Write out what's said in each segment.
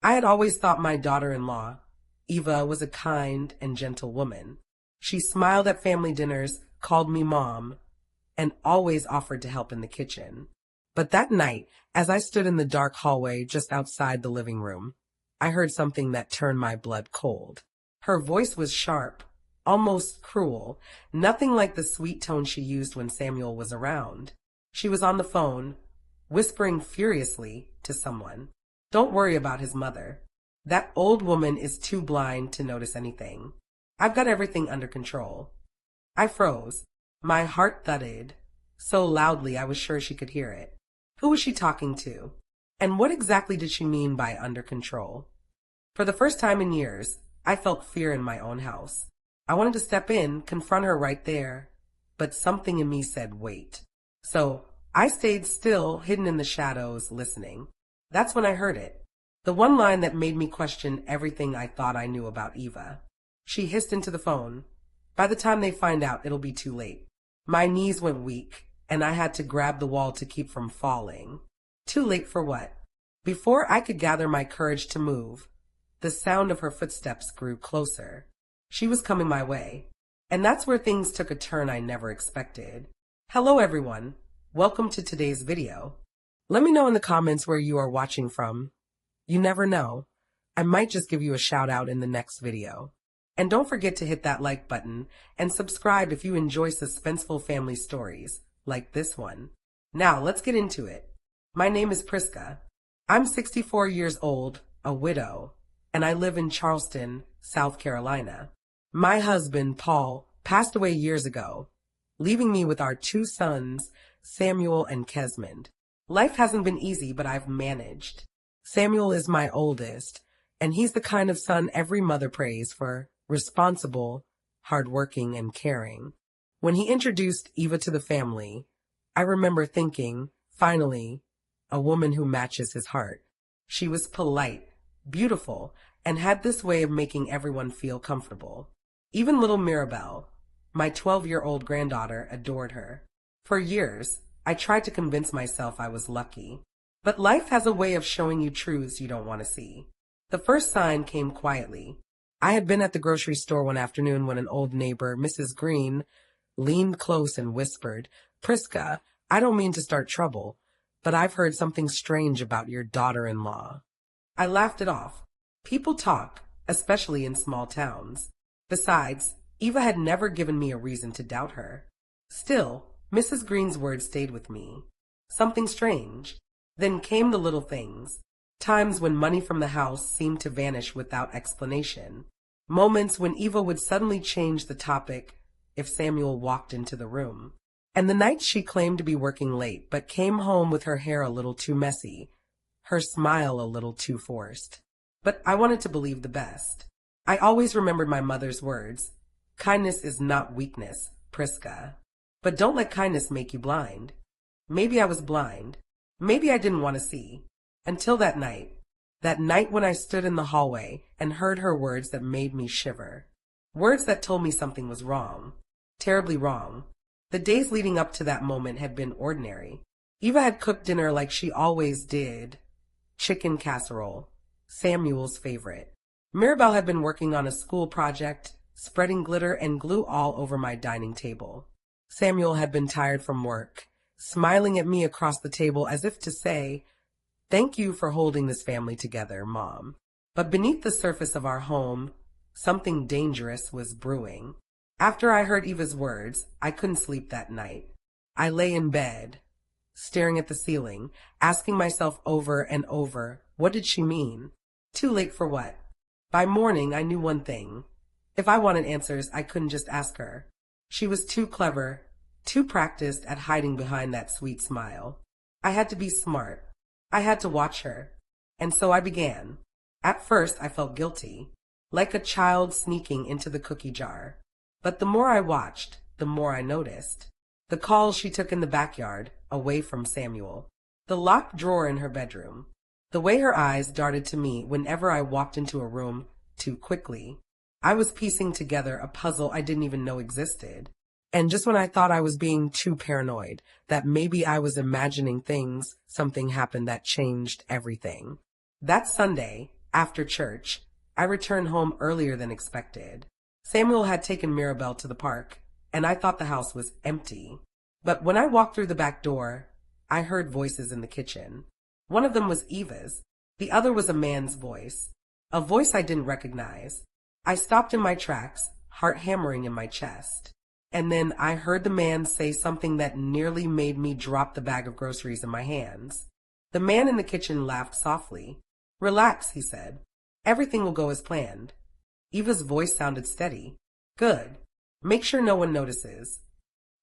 I had always thought my daughter-in-law, Eva, was a kind and gentle woman. She smiled at family dinners, called me mom, and always offered to help in the kitchen. But that night, as I stood in the dark hallway just outside the living room, I heard something that turned my blood cold. Her voice was sharp, almost cruel, nothing like the sweet tone she used when Samuel was around. She was on the phone, whispering furiously to someone. Don't worry about his mother. That old woman is too blind to notice anything. I've got everything under control. I froze. My heart thudded so loudly I was sure she could hear it. Who was she talking to? And what exactly did she mean by under control? For the first time in years, I felt fear in my own house. I wanted to step in, confront her right there, but something in me said wait. So I stayed still, hidden in the shadows, listening. That's when I heard it. The one line that made me question everything I thought I knew about Eva. She hissed into the phone. By the time they find out, it'll be too late. My knees went weak, and I had to grab the wall to keep from falling. Too late for what? Before I could gather my courage to move, the sound of her footsteps grew closer. She was coming my way, and that's where things took a turn I never expected. Hello everyone, welcome to today's video. Let me know in the comments where you are watching from. You never know, I might just give you a shout out in the next video. And don't forget to hit that like button and subscribe if you enjoy suspenseful family stories like this one. Now let's get into it. My name is Priska. I'm 64 years old, a widow, and I live in Charleston, South Carolina. My husband, Paul, passed away years ago, leaving me with our two sons, Samuel and Kesmond. Life hasn't been easy, but I've managed. Samuel is my oldest, and he's the kind of son every mother prays for, responsible, hardworking, and caring. When he introduced Eva to the family, I remember thinking, finally, a woman who matches his heart. She was polite, beautiful, and had this way of making everyone feel comfortable. Even little Mirabelle, my 12-year-old granddaughter, adored her. For years, I tried to convince myself I was lucky. But life has a way of showing you truths you don't want to see. The first sign came quietly. I had been at the grocery store one afternoon when an old neighbor, Mrs. Green, leaned close and whispered, "Priska, I don't mean to start trouble, but I've heard something strange about your daughter-in-law." I laughed it off. People talk, especially in small towns. Besides, Eva had never given me a reason to doubt her. Still, Mrs. Green's words stayed with me. Something strange. Then came the little things. Times when money from the house seemed to vanish without explanation. Moments when Eva would suddenly change the topic if Samuel walked into the room. And the nights she claimed to be working late, but came home with her hair a little too messy, her smile a little too forced. But I wanted to believe the best. I always remembered my mother's words. Kindness is not weakness, Priska. But don't let kindness make you blind. Maybe I was blind. Maybe I didn't want to see. Until that night when I stood in the hallway and heard her words that made me shiver. Words that told me something was wrong. Terribly wrong. The days leading up to that moment had been ordinary. Eva had cooked dinner like she always did. Chicken casserole, Samuel's favorite. Mirabelle had been working on a school project, spreading glitter and glue all over my dining table. Samuel had been tired from work, smiling at me across the table as if to say, "Thank you for holding this family together, Mom." But beneath the surface of our home, something dangerous was brewing. After I heard Eva's words, I couldn't sleep that night. I lay in bed, staring at the ceiling, asking myself over and over, what did she mean? Too late for what? By morning, I knew one thing. If I wanted answers, I couldn't just ask her. She was too clever, too practiced at hiding behind that sweet smile. I had to be smart. I had to watch her. And so I began. At first, I felt guilty, like a child sneaking into the cookie jar. But the more I watched, the more I noticed. The calls she took in the backyard, away from Samuel. The locked drawer in her bedroom. The way her eyes darted to me whenever I walked into a room too quickly. I was piecing together a puzzle I didn't even know existed. And just when I thought I was being too paranoid, that maybe I was imagining things, something happened that changed everything. That Sunday, After church, I returned home earlier than expected. Samuel had taken Mirabelle to the park, and I thought the house was empty. But when I walked through the back door, I heard voices in the kitchen. One of them was Eva's. The other was a man's voice. A voice I didn't recognize. I stopped in my tracks, heart hammering in my chest. And then I heard the man say something that nearly made me drop the bag of groceries in my hands. The man in the kitchen laughed softly. "Relax," he said. "Everything will go as planned." Eva's voice sounded steady. "Good. Make sure no one notices."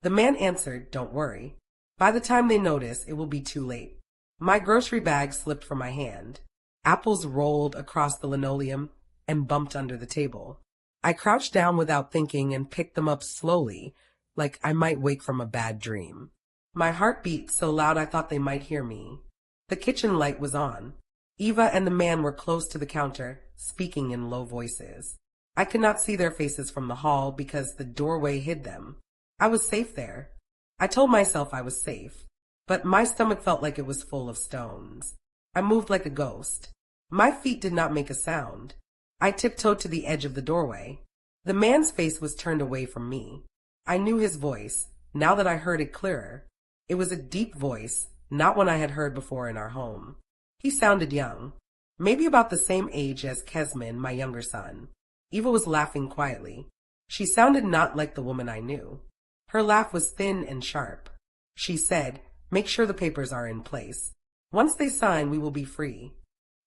The man answered, "Don't worry. By the time they notice, it will be too late." My grocery bag slipped from my hand. Apples rolled across the linoleum and bumped under the table. I crouched down without thinking and picked them up slowly, like I might wake from a bad dream. My heart beat so loud I thought they might hear me. The kitchen light was on. Eva and the man were close to the counter, speaking in low voices. I could not see their faces from the hall because the doorway hid them. I was safe there. I told myself I was safe, but my stomach felt like it was full of stones. I moved like a ghost. My feet did not make a sound. I tiptoed to the edge of the doorway. The man's face was turned away from me. I knew his voice, now that I heard it clearer. It was a deep voice, not one I had heard before in our home. He sounded young, maybe about the same age as Kesman, my younger son. Eva was laughing quietly. She sounded not like the woman I knew. Her laugh was thin and sharp. She said, "Make sure the papers are in place. Once they sign, we will be free."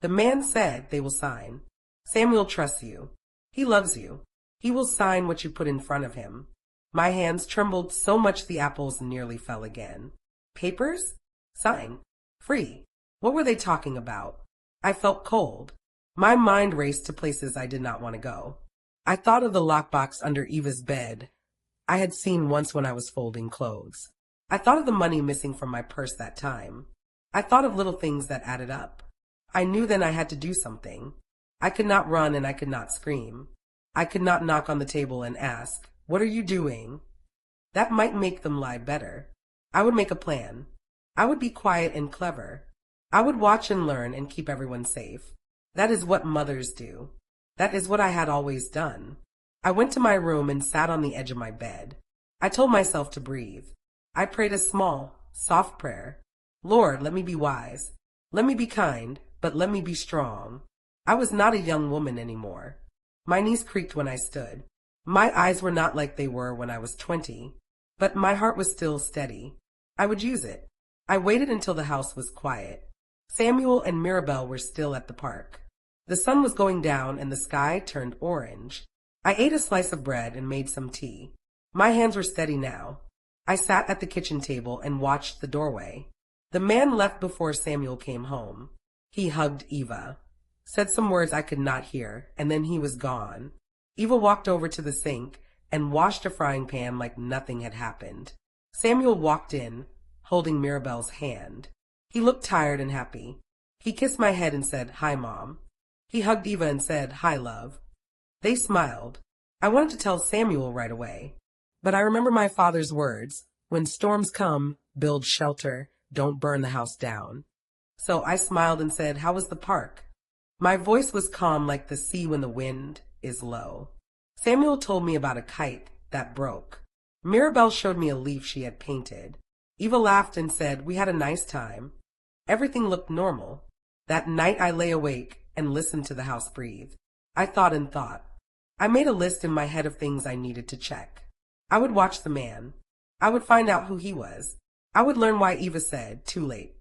The man said they will sign. "Samuel trusts you. He loves you. He will sign what you put in front of him." My hands trembled so much the apples nearly fell again. Papers? Sign. Free. What were they talking about? I felt cold. My mind raced to places I did not want to go. I thought of the lockbox under Eva's bed I had seen once when I was folding clothes. I thought of the money missing from my purse that time. I thought of little things that added up. I knew then I had to do something. I could not run and I could not scream. I could not knock on the table and ask, "What are you doing?" That might make them lie better. I would make a plan. I would be quiet and clever. I would watch and learn and keep everyone safe. That is what mothers do. That is what I had always done. I went to my room and sat on the edge of my bed. I told myself to breathe. I prayed a small, soft prayer. "Lord, let me be wise. Let me be kind, but let me be strong." I was not a young woman anymore. My knees creaked when I stood. My eyes were not like they were when I was 20, but my heart was still steady. I would use it. I waited until the house was quiet. Samuel and Mirabelle were still at the park. The sun was going down and the sky turned orange. I ate a slice of bread and made some tea. My hands were steady now. I sat at the kitchen table and watched the doorway. The man left before Samuel came home. He hugged Eva, said some words I could not hear, and then he was gone. Eva walked over to the sink and washed a frying pan like nothing had happened. Samuel walked in, holding Mirabelle's hand. He looked tired and happy. He kissed my head and said, "Hi, Mom." He hugged Eva and said, "Hi, love." They smiled. I wanted to tell Samuel right away, but I remember my father's words, "When storms come, build shelter, don't burn the house down." So I smiled and said, "How was the park?" My voice was calm like the sea when the wind is low. Samuel told me about a kite that broke. Mirabelle showed me a leaf she had painted. Eva laughed and said, "We had a nice time." Everything looked normal. That night I lay awake and listened to the house breathe. I thought and thought. I made a list in my head of things I needed to check. I would watch the man. I would find out who he was. I would learn why Eva said, "Too late."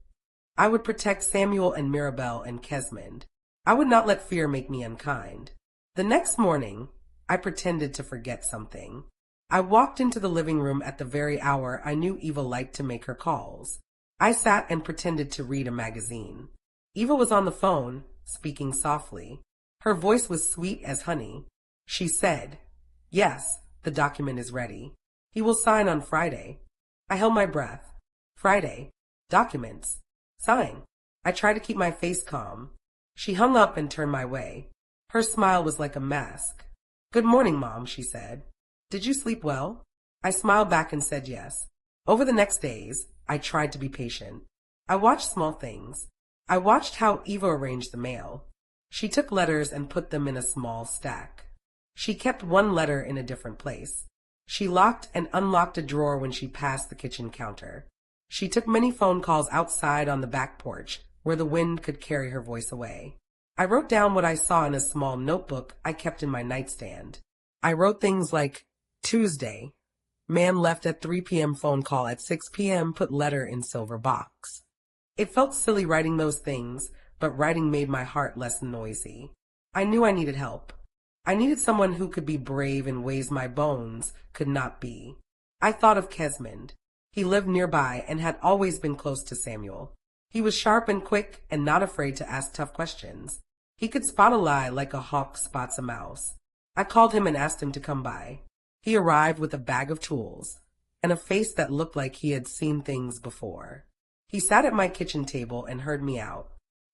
I would protect Samuel and Mirabelle and Kesmond. I would not let fear make me unkind. The next morning, I pretended to forget something. I walked into the living room at the very hour I knew Eva liked to make her calls. I sat and pretended to read a magazine. Eva was on the phone, speaking softly. Her voice was sweet as honey. She said, "Yes, the document is ready. He will sign on Friday." I held my breath. Friday. Documents. Sign. I tried to keep my face calm. She hung up and turned my way. Her smile was like a mask. "Good morning, Mom," she said. "Did you sleep well?" I smiled back and said yes. Over the next days, I tried to be patient. I watched small things. I watched how Eva arranged the mail. She took letters and put them in a small stack. She kept one letter in a different place. She locked and unlocked a drawer when she passed the kitchen counter. She took many phone calls outside on the back porch, where the wind could carry her voice away. I wrote down what I saw in a small notebook I kept in my nightstand. I wrote things like, Tuesday, man left at 3 p.m. phone call at 6 p.m. put letter in silver box. It felt silly writing those things, but writing made my heart less noisy. I knew I needed help. I needed someone who could be brave in ways my bones could not be. I thought of Kesmond. He lived nearby and had always been close to Samuel. He was sharp and quick and not afraid to ask tough questions. He could spot a lie like a hawk spots a mouse. I called him and asked him to come by. He arrived with a bag of tools and a face that looked like he had seen things before. He sat at my kitchen table and heard me out.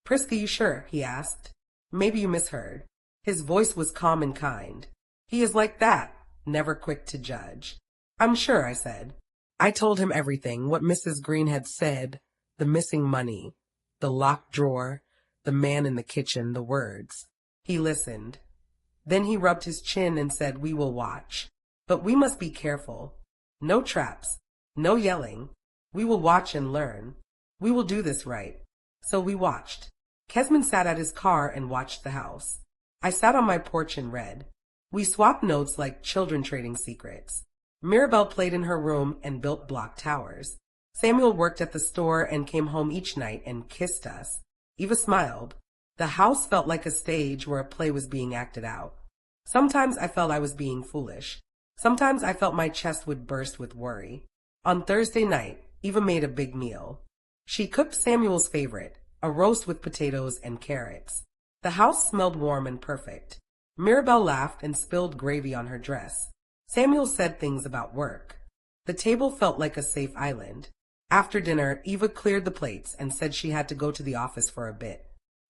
Priska, you sure? He asked. Maybe you misheard. His voice was calm and kind. He is like that, never quick to judge. I'm sure, I said. I told him everything, what Mrs. Green had said, the missing money, the locked drawer, the man in the kitchen, the words. He listened. Then he rubbed his chin and said, we will watch. But we must be careful. No traps, no yelling. We will watch and learn. We will do this right. So we watched. Kesmond sat at his car and watched the house. I sat on my porch and read. We swapped notes like children trading secrets. Mirabelle played in her room and built block towers. Samuel worked at the store and came home each night and kissed us. Eva smiled. The house felt like a stage where a play was being acted out. Sometimes I felt I was being foolish. Sometimes I felt my chest would burst with worry. On Thursday night, Eva made a big meal. She cooked Samuel's favorite, a roast with potatoes and carrots. The house smelled warm and perfect. Mirabelle laughed and spilled gravy on her dress. Samuel said things about work. The table felt like a safe island. After dinner, Eva cleared the plates and said she had to go to the office for a bit.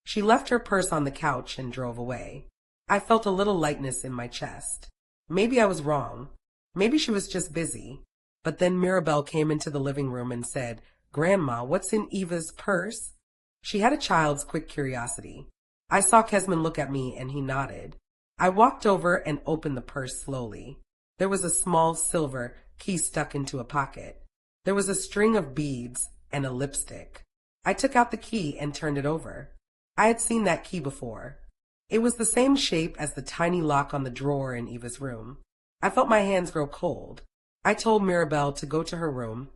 She left her purse on the couch and drove away. I felt a little lightness in my chest. Maybe I was wrong. Maybe she was just busy. But then Mirabelle came into the living room and said, Grandma, what's in Eva's purse? She had a child's quick curiosity. I saw Kesmond look at me and he nodded. I walked over and opened the purse slowly. There was a small silver key stuck into a pocket. There was a string of beads and a lipstick. I took out the key and turned it over. I had seen that key before. It was the same shape as the tiny lock on the drawer in Eva's room. I felt my hands grow cold. I told Mirabelle to go to her room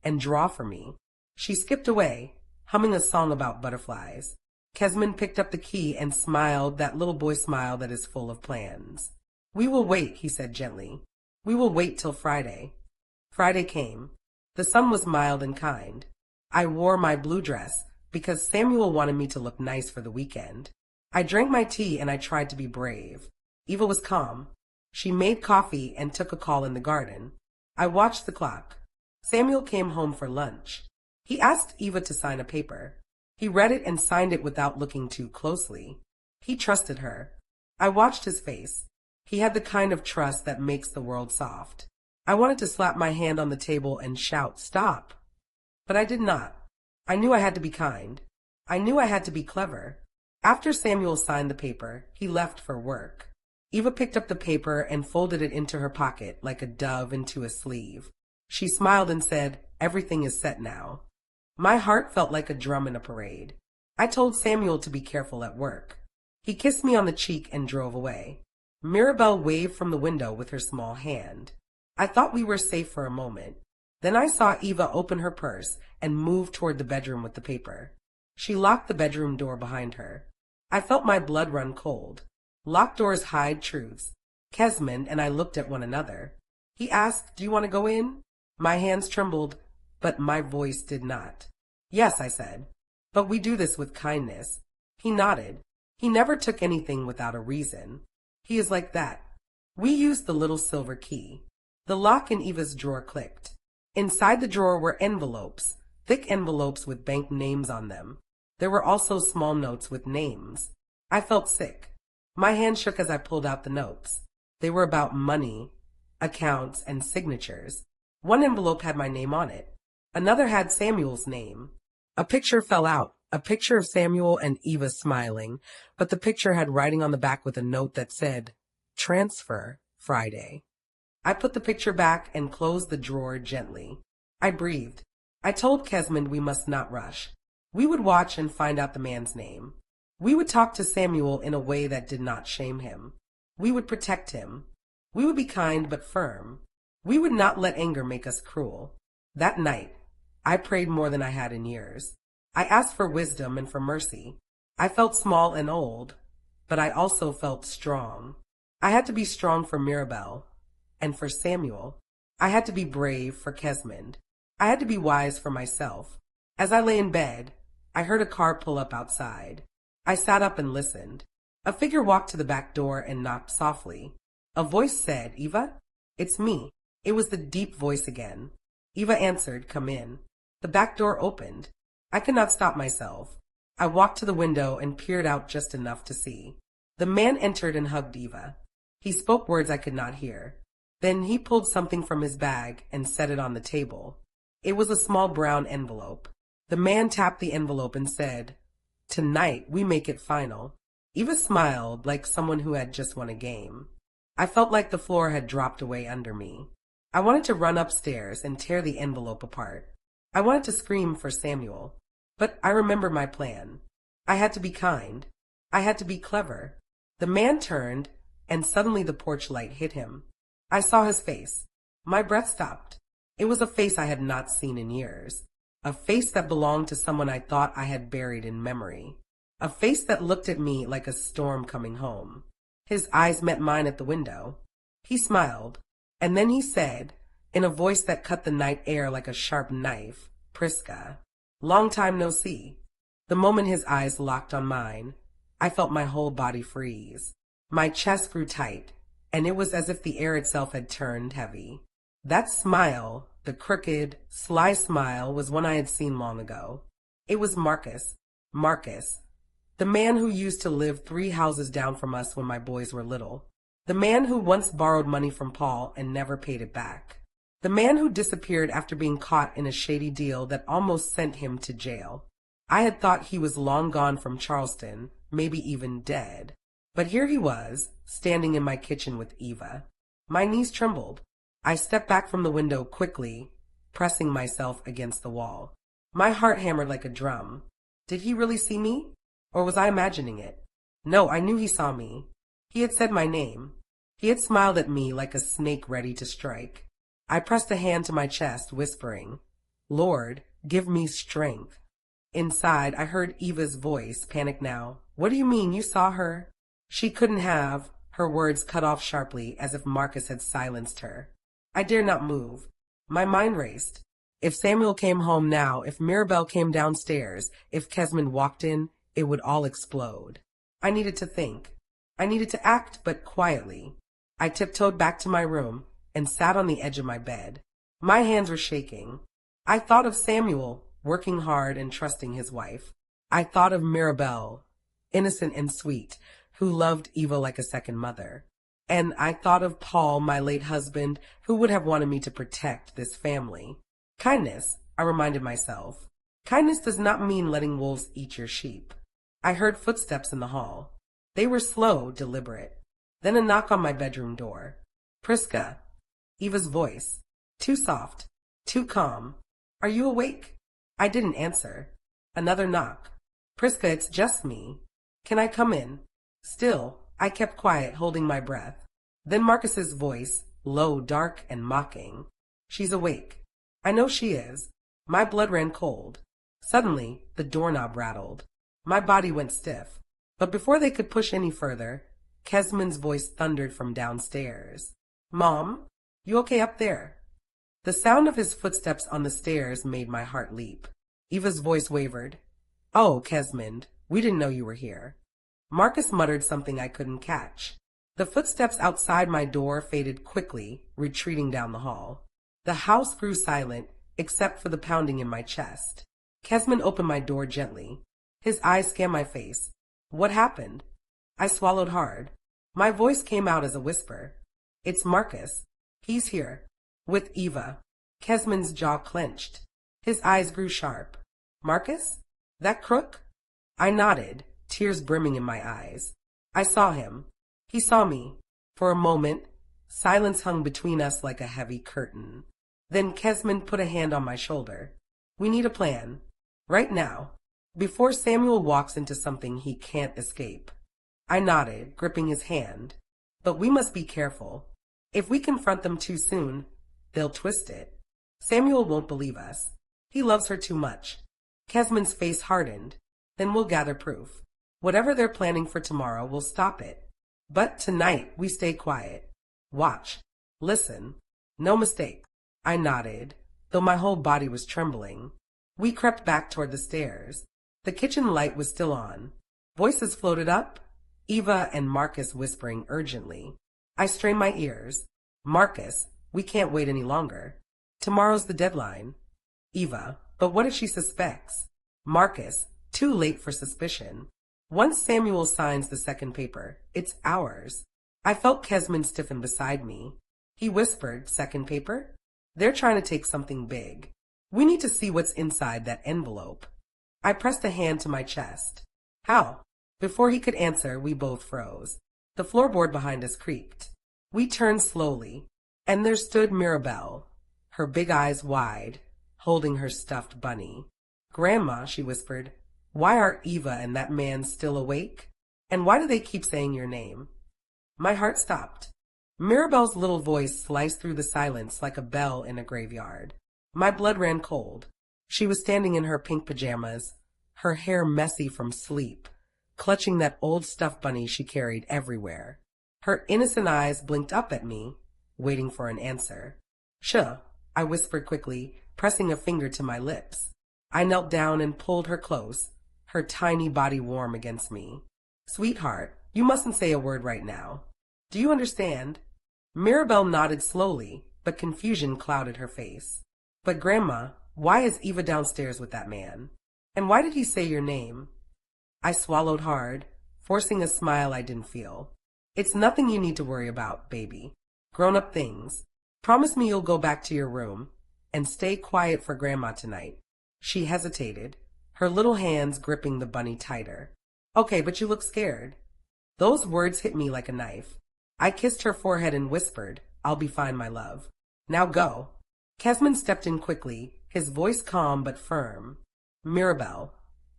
and draw for me. She skipped away, humming a song about butterflies. Kesmond picked up the key and smiled that little boy smile that is full of plans. We will wait, he said gently. We will wait till Friday. Friday came. The sun was mild and kind. I wore my blue dress because Samuel wanted me to look nice for the weekend. I drank my tea and I tried to be brave. Eva was calm. She made coffee and took a call in the garden. I watched the clock. Samuel came home for lunch. He asked Eva to sign a paper. He read it and signed it without looking too closely. He trusted her. I watched his face. He had the kind of trust that makes the world soft. I wanted to slap my hand on the table and shout, stop. But I did not. I knew I had to be kind. I knew I had to be clever. After Samuel signed the paper, he left for work. Eva picked up the paper and folded it into her pocket like a dove into a sleeve. She smiled and said, everything is set now. My heart felt like a drum in a parade. I told Samuel to be careful at work. He kissed me on the cheek and drove away. Mirabelle waved from the window with her small hand. I thought we were safe for a moment. Then I saw Eva open her purse and move toward the bedroom with the paper. She locked the bedroom door behind her. I felt my blood run cold. Locked doors hide truths. Kesmond and I looked at one another. He asked, do you want to go in? My hands trembled, but my voice did not. Yes, I said. But we do this with kindness. He nodded. He never took anything without a reason. He is like that. We used the little silver key. The lock in Eva's drawer clicked. Inside the drawer were envelopes, thick envelopes with bank names on them. There were also small notes with names. I felt sick. My hand shook as I pulled out the notes. They were about money, accounts, and signatures. One envelope had my name on it. Another had Samuel's name. A picture fell out, A picture of Samuel and Eva smiling, but the picture had writing on the back with a note that said, "Transfer Friday." I put the picture back and closed the drawer gently. I breathed. I told Kesmond we must not rush. We would watch and find out the man's name. We would talk to Samuel in a way that did not shame him. We would protect him. We would be kind but firm. We would not let anger make us cruel. That night, I prayed more than I had in years. I asked for wisdom and for mercy. I felt small and old, but I also felt strong. I had to be strong for Mirabel and for Samuel. I had to be brave for Kesmond. I had to be wise for myself. As I lay in bed, I heard a car pull up outside. I sat up and listened. A figure walked to the back door and knocked softly. A voice said, "Eva?" "It's me." It was the deep voice again. Eva answered, "Come in." The back door opened. I could not stop myself. I walked to the window and peered out just enough to see. The man entered and hugged Eva. He spoke words I could not hear. Then he pulled something from his bag and set it on the table. It was a small brown envelope. The man tapped the envelope and said, "Tonight we make it final." Eva smiled like someone who had just won a game. I felt like the floor had dropped away under me. I wanted to run upstairs and tear the envelope apart. I wanted to scream for Samuel. But I remembered my plan. I had to be kind. I had to be clever. The man turned, and suddenly the porch light hit him. I saw his face. My breath stopped. It was a face I had not seen in years. A face that belonged to someone I thought I had buried in memory. A face that looked at me like a storm coming home. His eyes met mine at the window. He smiled, and then he said, in a voice that cut the night air like a sharp knife, "Priska, long time no see." The moment his eyes locked on mine, I felt my whole body freeze. My chest grew tight, and it was as if the air itself had turned heavy. That smile, the crooked, sly smile, was one I had seen long ago. It was Marcus. Marcus. The man who used to live 3 houses down from us when my boys were little. The man who once borrowed money from Paul and never paid it back. The man who disappeared after being caught in a shady deal that almost sent him to jail. I had thought he was long gone from Charleston, maybe even dead. But here he was, standing in my kitchen with Eva. My knees trembled. I stepped back from the window quickly, pressing myself against the wall. My heart hammered like a drum. Did he really see me? Or was I imagining it? No, I knew he saw me. He had said my name. He had smiled at me like a snake ready to strike. I pressed a hand to my chest, whispering, "Lord, give me strength." Inside, I heard Eva's voice, panicked now. "What do you mean? You saw her?" She couldn't have. Her words cut off sharply, as if Marcus had silenced her. I dared not move. My mind raced. If Samuel came home now, if Mirabel came downstairs, if Kesmond walked in, it would all explode. I needed to think. I needed to act, but quietly. I tiptoed back to my room and sat on the edge of my bed. My hands were shaking. I thought of Samuel, working hard and trusting his wife. I thought of Mirabel, innocent and sweet, who loved Eva like a second mother. And I thought of Paul, my late husband, who would have wanted me to protect this family. Kindness, I reminded myself. Kindness does not mean letting wolves eat your sheep. I heard footsteps in the hall. They were slow, deliberate. Then a knock on my bedroom door. "Priska." Eva's voice. Too soft. Too calm. "Are you awake?" I didn't answer. Another knock. "Priska, it's just me. Can I come in?" Still, I kept quiet, holding my breath. Then Marcus's voice, low, dark, and mocking. "She's awake." I know she is. My blood ran cold. Suddenly, the doorknob rattled. My body went stiff. But before they could push any further, Kesmond's voice thundered from downstairs. "Mom, you okay up there?" The sound of his footsteps on the stairs made my heart leap. Eva's voice wavered. "Oh, Kesmond, we didn't know you were here." Marcus muttered something I couldn't catch. The footsteps outside my door faded quickly, retreating down the hall. The house grew silent, except for the pounding in my chest. Kesmond opened my door gently. His eyes scanned my face. "What happened?" I swallowed hard. My voice came out as a whisper. "It's Marcus. He's here. With Eva." Kesmond's jaw clenched. His eyes grew sharp. "Marcus?" That crook? I nodded, tears brimming in my eyes. I saw him. He saw me. For a moment, silence hung between us like a heavy curtain. Then Kesman put a hand on my shoulder. We need a plan. Right now. Before Samuel walks into something he can't escape. I nodded, gripping his hand. But we must be careful. If we confront them too soon, they'll twist it. Samuel won't believe us. He loves her too much. Kesman's face hardened. Then we'll gather proof. Whatever they're planning for tomorrow, we'll stop it. But tonight, we stay quiet. Watch. Listen. No mistake. I nodded, though my whole body was trembling. We crept back toward the stairs. The kitchen light was still on. Voices floated up, Eva and Marcus whispering urgently. I strained my ears. Marcus, we can't wait any longer. Tomorrow's the deadline. Eva, but what if she suspects? Marcus, too late for suspicion. Once Samuel signs the second paper, it's ours. I felt Kesman stiffen beside me. He whispered, second paper? They're trying to take something big. We need to see what's inside that envelope. I pressed a hand to my chest. How? Before he could answer, we both froze. The floorboard behind us creaked. We turned slowly, and there stood Mirabelle, her big eyes wide, holding her stuffed bunny. Grandma, she whispered, why are Eva and that man still awake? And why do they keep saying your name? My heart stopped. Mirabelle's little voice sliced through the silence like a bell in a graveyard. My blood ran cold. She was standing in her pink pajamas, her hair messy from sleep, clutching that old stuffed bunny she carried everywhere. Her innocent eyes blinked up at me, waiting for an answer. Shuh, I whispered quickly, pressing a finger to my lips. I knelt down and pulled her close, her tiny body warm against me. Sweetheart, you mustn't say a word right now. Do you understand? Mirabelle nodded slowly, but confusion clouded her face. But Grandma, why is Eva downstairs with that man? And why did he say your name? I swallowed hard, forcing a smile I didn't feel. It's nothing you need to worry about, baby. Grown-up things. Promise me you'll go back to your room and stay quiet for Grandma tonight. She hesitated, her little hands gripping the bunny tighter. Okay, but you look scared. Those words hit me like a knife. I kissed her forehead and whispered, I'll be fine, my love. Now go. Kesman stepped in quickly, his voice calm but firm. Mirabelle,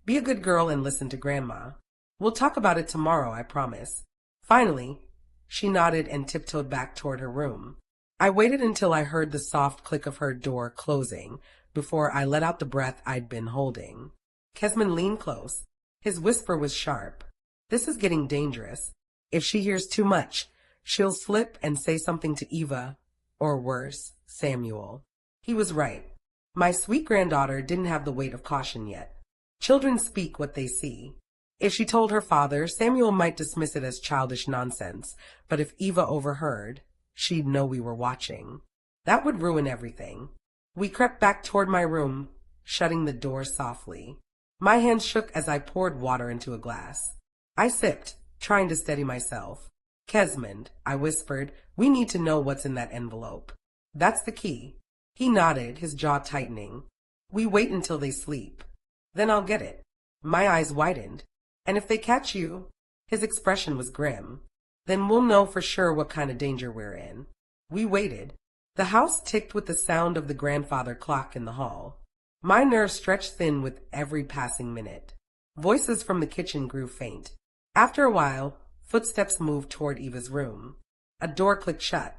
be a good girl and listen to Grandma. We'll talk about it tomorrow, I promise. Finally, she nodded and tiptoed back toward her room. I waited until I heard the soft click of her door closing before I let out the breath I'd been holding. Kesman leaned close. His whisper was sharp. This is getting dangerous. If she hears too much, she'll slip and say something to Eva, or worse, Samuel. He was right. My sweet granddaughter didn't have the weight of caution yet. Children speak what they see. If she told her father, Samuel might dismiss it as childish nonsense, but if Eva overheard, she'd know we were watching. That would ruin everything. We crept back toward my room, shutting the door softly. My hands shook as I poured water into a glass. I sipped, trying to steady myself. Kesman, I whispered, we need to know what's in that envelope. That's the key. He nodded, his jaw tightening. We wait until they sleep. Then I'll get it. My eyes widened. And if they catch you, his expression was grim. Then we'll know for sure what kind of danger we're in. We waited. The house ticked with the sound of the grandfather clock in the hall. My nerves stretched thin with every passing minute. Voices from the kitchen grew faint. After a while, footsteps moved toward Eva's room. A door clicked shut.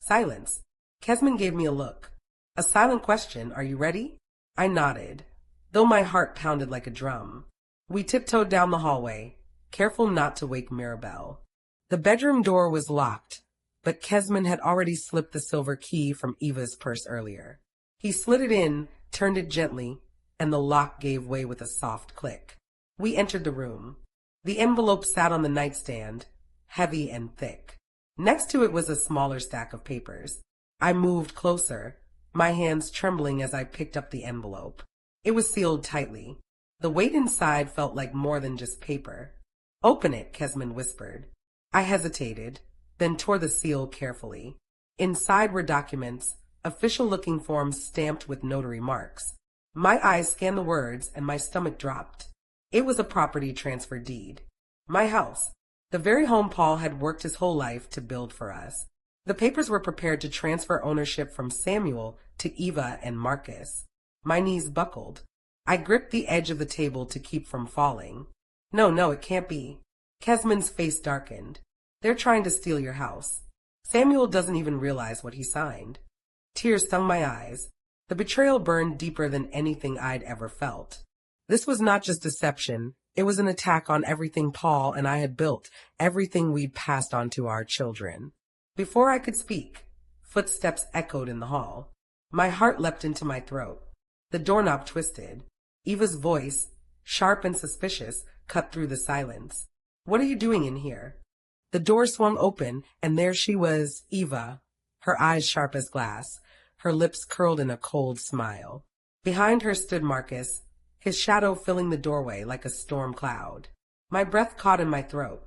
Silence. Kesman gave me a look. A silent question, are you ready? I nodded, though my heart pounded like a drum. We tiptoed down the hallway, careful not to wake Mirabelle. The bedroom door was locked, but Kesman had already slipped the silver key from Eva's purse earlier. He slid it in, turned it gently, and the lock gave way with a soft click. We entered the room. The envelope sat on the nightstand, heavy and thick. Next to it was a smaller stack of papers. I moved closer, my hands trembling as I picked up the envelope. It was sealed tightly. The weight inside felt like more than just paper. Open it, Kesman whispered. I hesitated, then tore the seal carefully. Inside were documents, official-looking forms stamped with notary marks. My eyes scanned the words and my stomach dropped. It was a property transfer deed. My house. The very home Paul had worked his whole life to build for us. The papers were prepared to transfer ownership from Samuel to Eva and Marcus. My knees buckled. I gripped the edge of the table to keep from falling. No, it can't be. Kesman's face darkened. They're trying to steal your house. Samuel doesn't even realize what he signed. Tears stung my eyes. The betrayal burned deeper than anything I'd ever felt. This was not just deception. It was an attack on everything Paul and I had built, everything we'd passed on to our children. Before I could speak, footsteps echoed in the hall. My heart leapt into my throat. The doorknob twisted. Eva's voice, sharp and suspicious, cut through the silence. What are you doing in here? The door swung open, and there she was, Eva, her eyes sharp as glass, her lips curled in a cold smile. Behind her stood Marcus, his shadow filling the doorway like a storm cloud. My breath caught in my throat.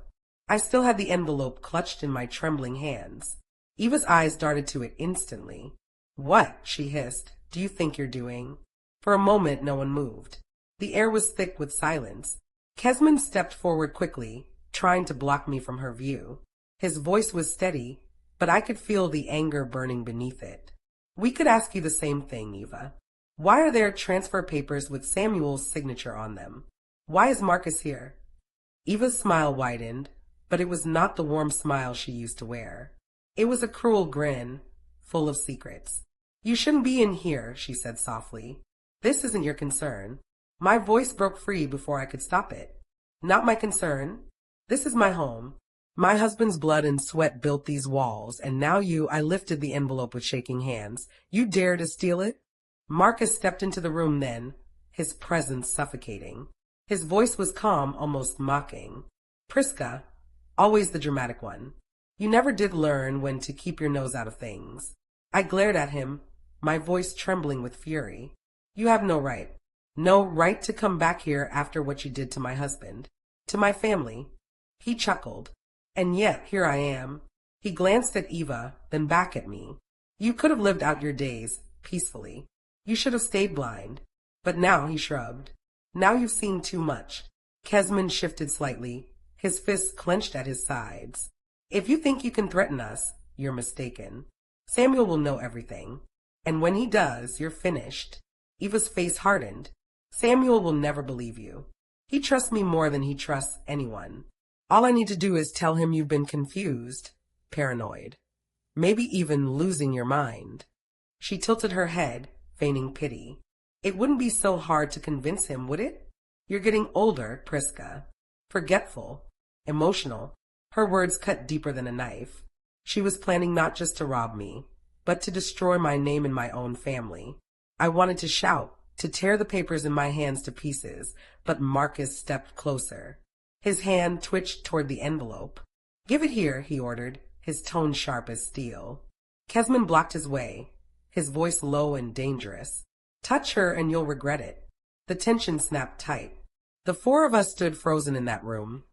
I still had the envelope clutched in my trembling hands. Eva's eyes darted to it instantly. What? She hissed. Do you think you're doing? For a moment, no one moved. The air was thick with silence. Kesman stepped forward quickly, trying to block me from her view. His voice was steady, but I could feel the anger burning beneath it. We could ask you the same thing, Eva. Why are there transfer papers with Samuel's signature on them? Why is Marcus here? Eva's smile widened, but it was not the warm smile she used to wear. It was a cruel grin, full of secrets. You shouldn't be in here, she said softly. This isn't your concern. My voice broke free before I could stop it. Not my concern. This is my home. My husband's blood and sweat built these walls, and now I lifted the envelope with shaking hands. You dare to steal it? Marcus stepped into the room then, his presence suffocating. His voice was calm, almost mocking. Priska, always the dramatic one. You never did learn when to keep your nose out of things. I glared at him, my voice trembling with fury. You have no right. No right to come back here after what you did to my husband. To my family. He chuckled. And yet, here I am. He glanced at Eva, then back at me. You could have lived out your days, peacefully. You should have stayed blind. But now, he shrugged. Now you've seen too much. Kesman shifted slightly, his fists clenched at his sides. If you think you can threaten us, you're mistaken. Samuel will know everything. And when he does, you're finished. Eva's face hardened. Samuel will never believe you. He trusts me more than he trusts anyone. All I need to do is tell him you've been confused, paranoid, maybe even losing your mind. She tilted her head, feigning pity. It wouldn't be so hard to convince him, would it? You're getting older, Priska. Forgetful. Emotional. Her words cut deeper than a knife. She was planning not just to rob me, but to destroy my name and my own family. I wanted to shout, to tear the papers in my hands to pieces, but Marcus stepped closer. His hand twitched toward the envelope. Give it here, he ordered, his tone sharp as steel. Kesman blocked his way, his voice low and dangerous. Touch her and you'll regret it. The tension snapped tight. The four of us stood frozen in that room,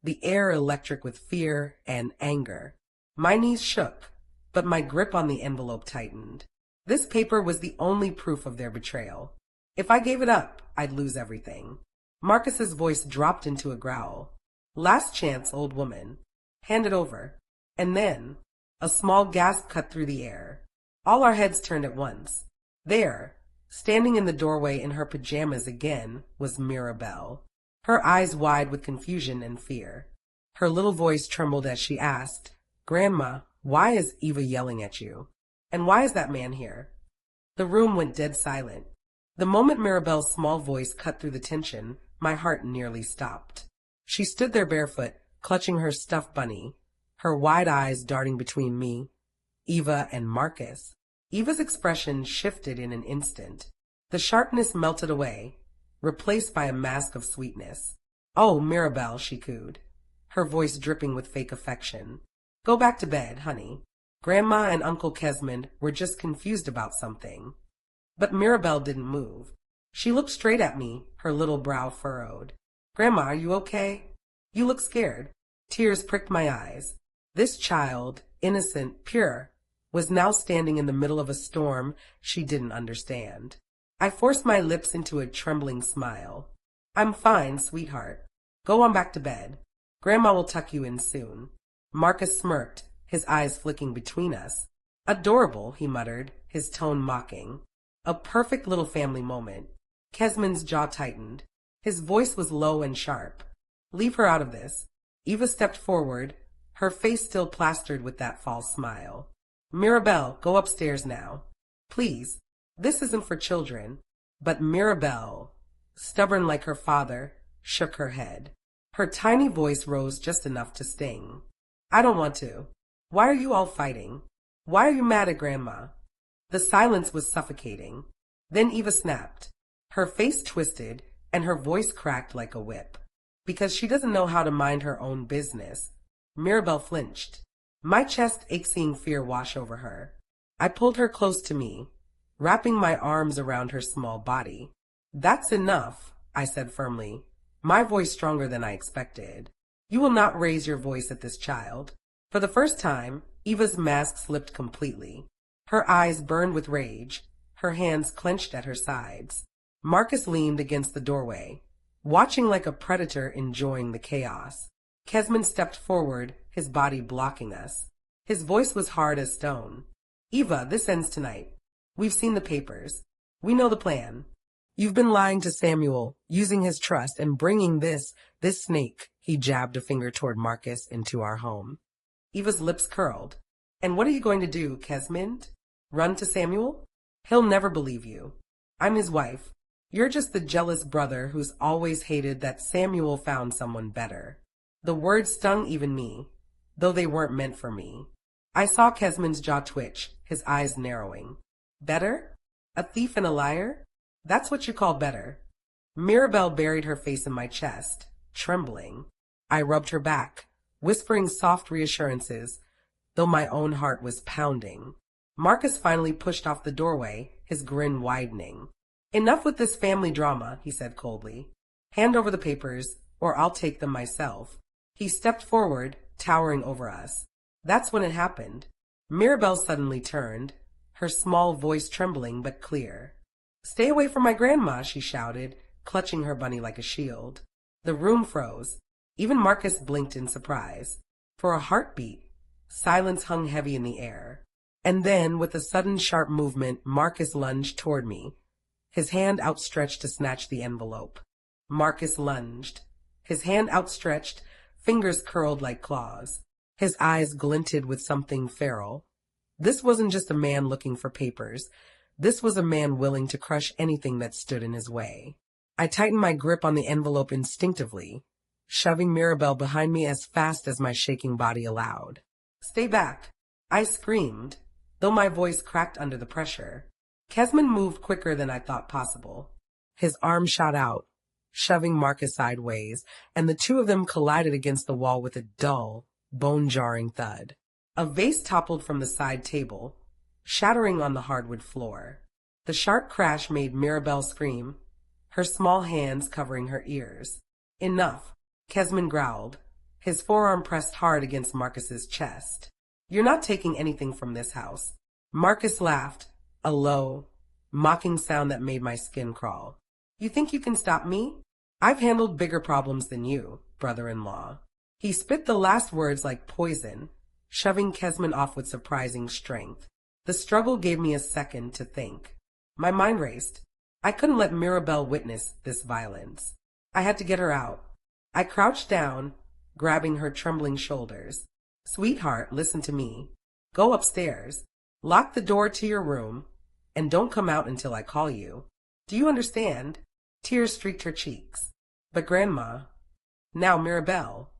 the air electric with fear and anger. My knees shook, but my grip on the envelope tightened. This paper was the only proof of their betrayal. If I gave it up, I'd lose everything. Marcus's voice dropped into a growl. Last chance, old woman. Hand it over. And then, a small gasp cut through the air. All our heads turned at once. There, standing in the doorway in her pajamas again, was Mirabelle. Her eyes wide with confusion and fear. Her little voice trembled as she asked, Grandma, why is Eva yelling at you? And why is that man here? The room went dead silent. The moment Mirabelle's small voice cut through the tension, my heart nearly stopped. She stood there barefoot, clutching her stuffed bunny, her wide eyes darting between me, Eva, and Marcus. Eva's expression shifted in an instant. The sharpness melted away, replaced by a mask of sweetness. Oh, Mirabelle, she cooed, her voice dripping with fake affection. Go back to bed, honey. Grandma and Uncle Kesman were just confused about something. But Mirabelle didn't move. She looked straight at me, her little brow furrowed. Grandma, are you okay? You look scared. Tears pricked my eyes. This child, innocent, pure, was now standing in the middle of a storm she didn't understand. I forced my lips into a trembling smile. I'm fine, sweetheart. Go on back to bed. Grandma will tuck you in soon. Marcus smirked, his eyes flicking between us. Adorable, he muttered, his tone mocking. A perfect little family moment. Kesman's jaw tightened. His voice was low and sharp. Leave her out of this. Eva stepped forward, her face still plastered with that false smile. Mirabelle, go upstairs now. Please. This isn't for children. But Mirabelle, stubborn like her father, shook her head. Her tiny voice rose just enough to sting. I don't want to. Why are you all fighting? Why are you mad at Grandma? The silence was suffocating. Then Eva snapped. Her face twisted, and her voice cracked like a whip. Because she doesn't know how to mind her own business. Mirabelle flinched. My chest ached seeing fear wash over her. I pulled her close to me, wrapping my arms around her small body. That's enough, I said firmly, my voice stronger than I expected. You will not raise your voice at this child. For the first time, Eva's mask slipped completely. Her eyes burned with rage, her hands clenched at her sides. Marcus leaned against the doorway, watching like a predator enjoying the chaos. Kesman stepped forward, his body blocking us. His voice was hard as stone. Eva, this ends tonight. We've seen the papers. We know the plan. You've been lying to Samuel, using his trust, and bringing this snake, he jabbed a finger toward Marcus, into our home. Eva's lips curled. And what are you going to do, Kesmond? Run to Samuel? He'll never believe you. I'm his wife. You're just the jealous brother who's always hated that Samuel found someone better. The words stung even me, though they weren't meant for me. I saw Kesman's jaw twitch, his eyes narrowing. Better? A thief and a liar? That's what you call better. Mirabelle buried her face in my chest, trembling. I rubbed her back, whispering soft reassurances, though my own heart was pounding. Marcus finally pushed off the doorway, his grin widening. Enough with this family drama, he said coldly. Hand over the papers, or I'll take them myself. He stepped forward, towering over us. That's when it happened. Mirabelle suddenly turned, her small voice trembling but clear. Stay away from my grandma, she shouted, clutching her bunny like a shield. The room froze. Even Marcus blinked in surprise. For a heartbeat, silence hung heavy in the air. And then, with a sudden sharp movement, Marcus lunged toward me, his hand outstretched to snatch the envelope. Marcus lunged, his hand outstretched, fingers curled like claws. His eyes glinted with something feral. This wasn't just a man looking for papers. This was a man willing to crush anything that stood in his way. I tightened my grip on the envelope instinctively, shoving Mirabelle behind me as fast as my shaking body allowed. Stay back, I screamed, though my voice cracked under the pressure. Kesman moved quicker than I thought possible. His arm shot out, shoving Marcus sideways, and the two of them collided against the wall with a dull, bone-jarring thud. A vase toppled from the side table, shattering on the hardwood floor. The sharp crash made Mirabelle scream, her small hands covering her ears. Enough, Kesman growled, his forearm pressed hard against Marcus's chest. You're not taking anything from this house. Marcus laughed, a low, mocking sound that made my skin crawl. You think you can stop me? I've handled bigger problems than you, brother-in-law. He spit the last words like poison, shoving Kesman off with surprising strength. The struggle gave me a second to think. My mind raced. I couldn't let Mirabelle witness this violence. I had to get her out. I crouched down, grabbing her trembling shoulders. Sweetheart, listen to me. Go upstairs. Lock the door to your room, and don't come out until I call you. Do you understand? Tears streaked her cheeks. But Grandma. Now, Mirabelle.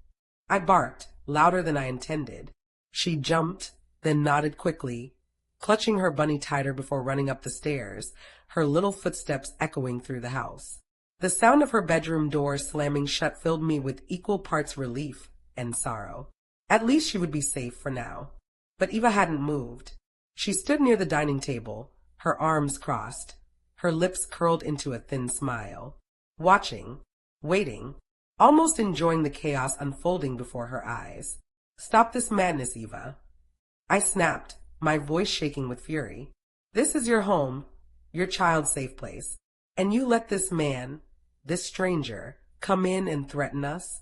I barked, louder than I intended. She jumped, then nodded quickly, clutching her bunny tighter before running up the stairs, her little footsteps echoing through the house. The sound of her bedroom door slamming shut filled me with equal parts relief and sorrow. At least she would be safe for now. But Eva hadn't moved. She stood near the dining table, her arms crossed, her lips curled into a thin smile, watching, waiting, almost enjoying the chaos unfolding before her eyes. Stop this madness, Eva. I snapped, my voice shaking with fury. This is your home. your child's safe place. And you let this man, this stranger, come in and threaten us?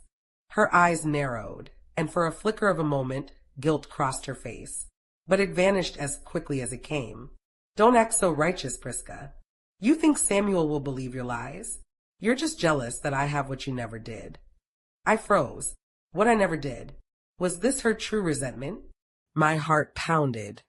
Her eyes narrowed, and for a flicker of a moment, guilt crossed her face. But it vanished as quickly as it came. Don't act so righteous, Priska. You think Samuel will believe your lies? You're just jealous that I have what you never did. I froze. What I never did. Was this her true resentment? My heart pounded,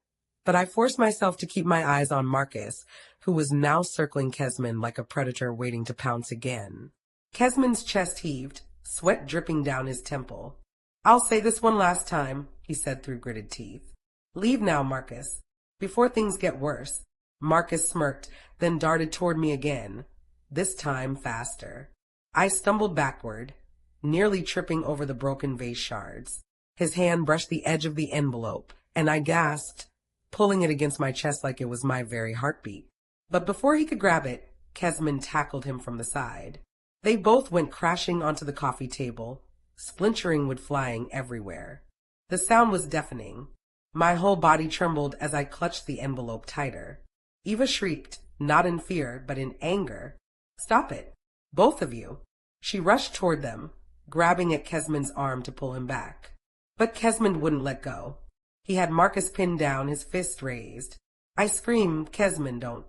but I forced myself to keep my eyes on Marcus, who was now circling Kesman like a predator waiting to pounce again. Kesman's chest heaved, sweat dripping down his temple. I'll say this one last time, he said through gritted teeth. Leave now, Marcus, before things get worse. Marcus smirked, then darted toward me again, this time faster. I stumbled backward, nearly tripping over the broken vase shards. His hand brushed the edge of the envelope, and I gasped, pulling it against my chest like it was my very heartbeat. But before he could grab it, Kesman tackled him from the side. They both went crashing onto the coffee table, splintering wood flying everywhere. The sound was deafening. My whole body trembled as I clutched the envelope tighter. Eva shrieked, not in fear, but in anger. Stop it, both of you. She rushed toward them, grabbing at Kesman's arm to pull him back. But Kesman wouldn't let go. He had Marcus pinned down, his fist raised. I screamed, Kesman, don't.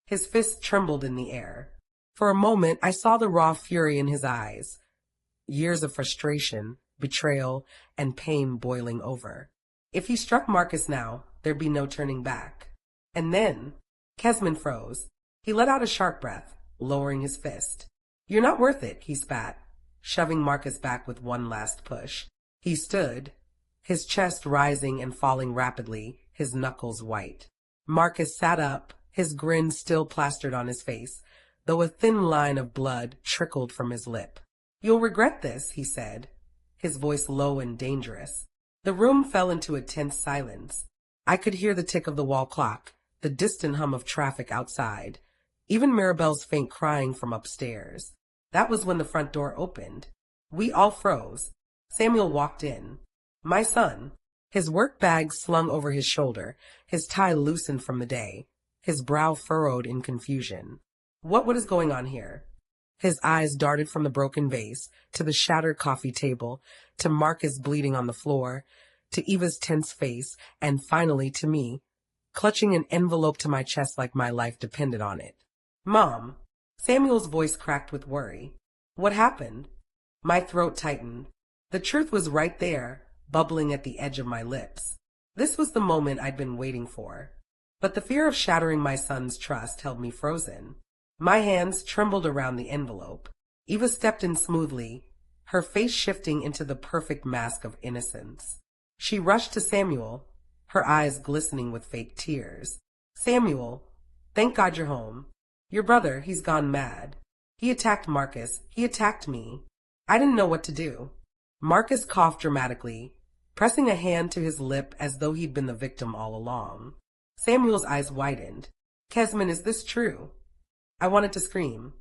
His fist trembled in the air. For a moment, I saw the raw fury in his eyes. Years of frustration, betrayal, and pain boiling over. If he struck Marcus now, there'd be no turning back. And then, Kesman froze. He let out a sharp breath, lowering his fist. You're not worth it, he spat, shoving Marcus back with one last push. He stood, his chest rising and falling rapidly, his knuckles white. Marcus sat up, his grin still plastered on his face, though a thin line of blood trickled from his lip. You'll regret this, he said, his voice low and dangerous. The room fell into a tense silence. I could hear the tick of the wall clock, the distant hum of traffic outside, even Mirabelle's faint crying from upstairs. That was when the front door opened. We all froze. Samuel walked in. My son. His work bag slung over his shoulder, his tie loosened from the day, his brow furrowed in confusion. What is going on here? His eyes darted from the broken vase, to the shattered coffee table, to Marcus bleeding on the floor, to Eva's tense face, and finally to me, clutching an envelope to my chest like my life depended on it. Mom. Samuel's voice cracked with worry. What happened? My throat tightened. The truth was right there, bubbling at the edge of my lips. This was the moment I'd been waiting for. But the fear of shattering my son's trust held me frozen. My hands trembled around the envelope. Eva stepped in smoothly, her face shifting into the perfect mask of innocence. She rushed to Samuel, her eyes glistening with fake tears. Samuel, thank God you're home. Your brother, he's gone mad. He attacked Marcus. He attacked me. I didn't know what to do. Marcus coughed dramatically, pressing a hand to his lip as though he'd been the victim all along. Samuel's eyes widened. Kesman, is this true? I wanted to scream,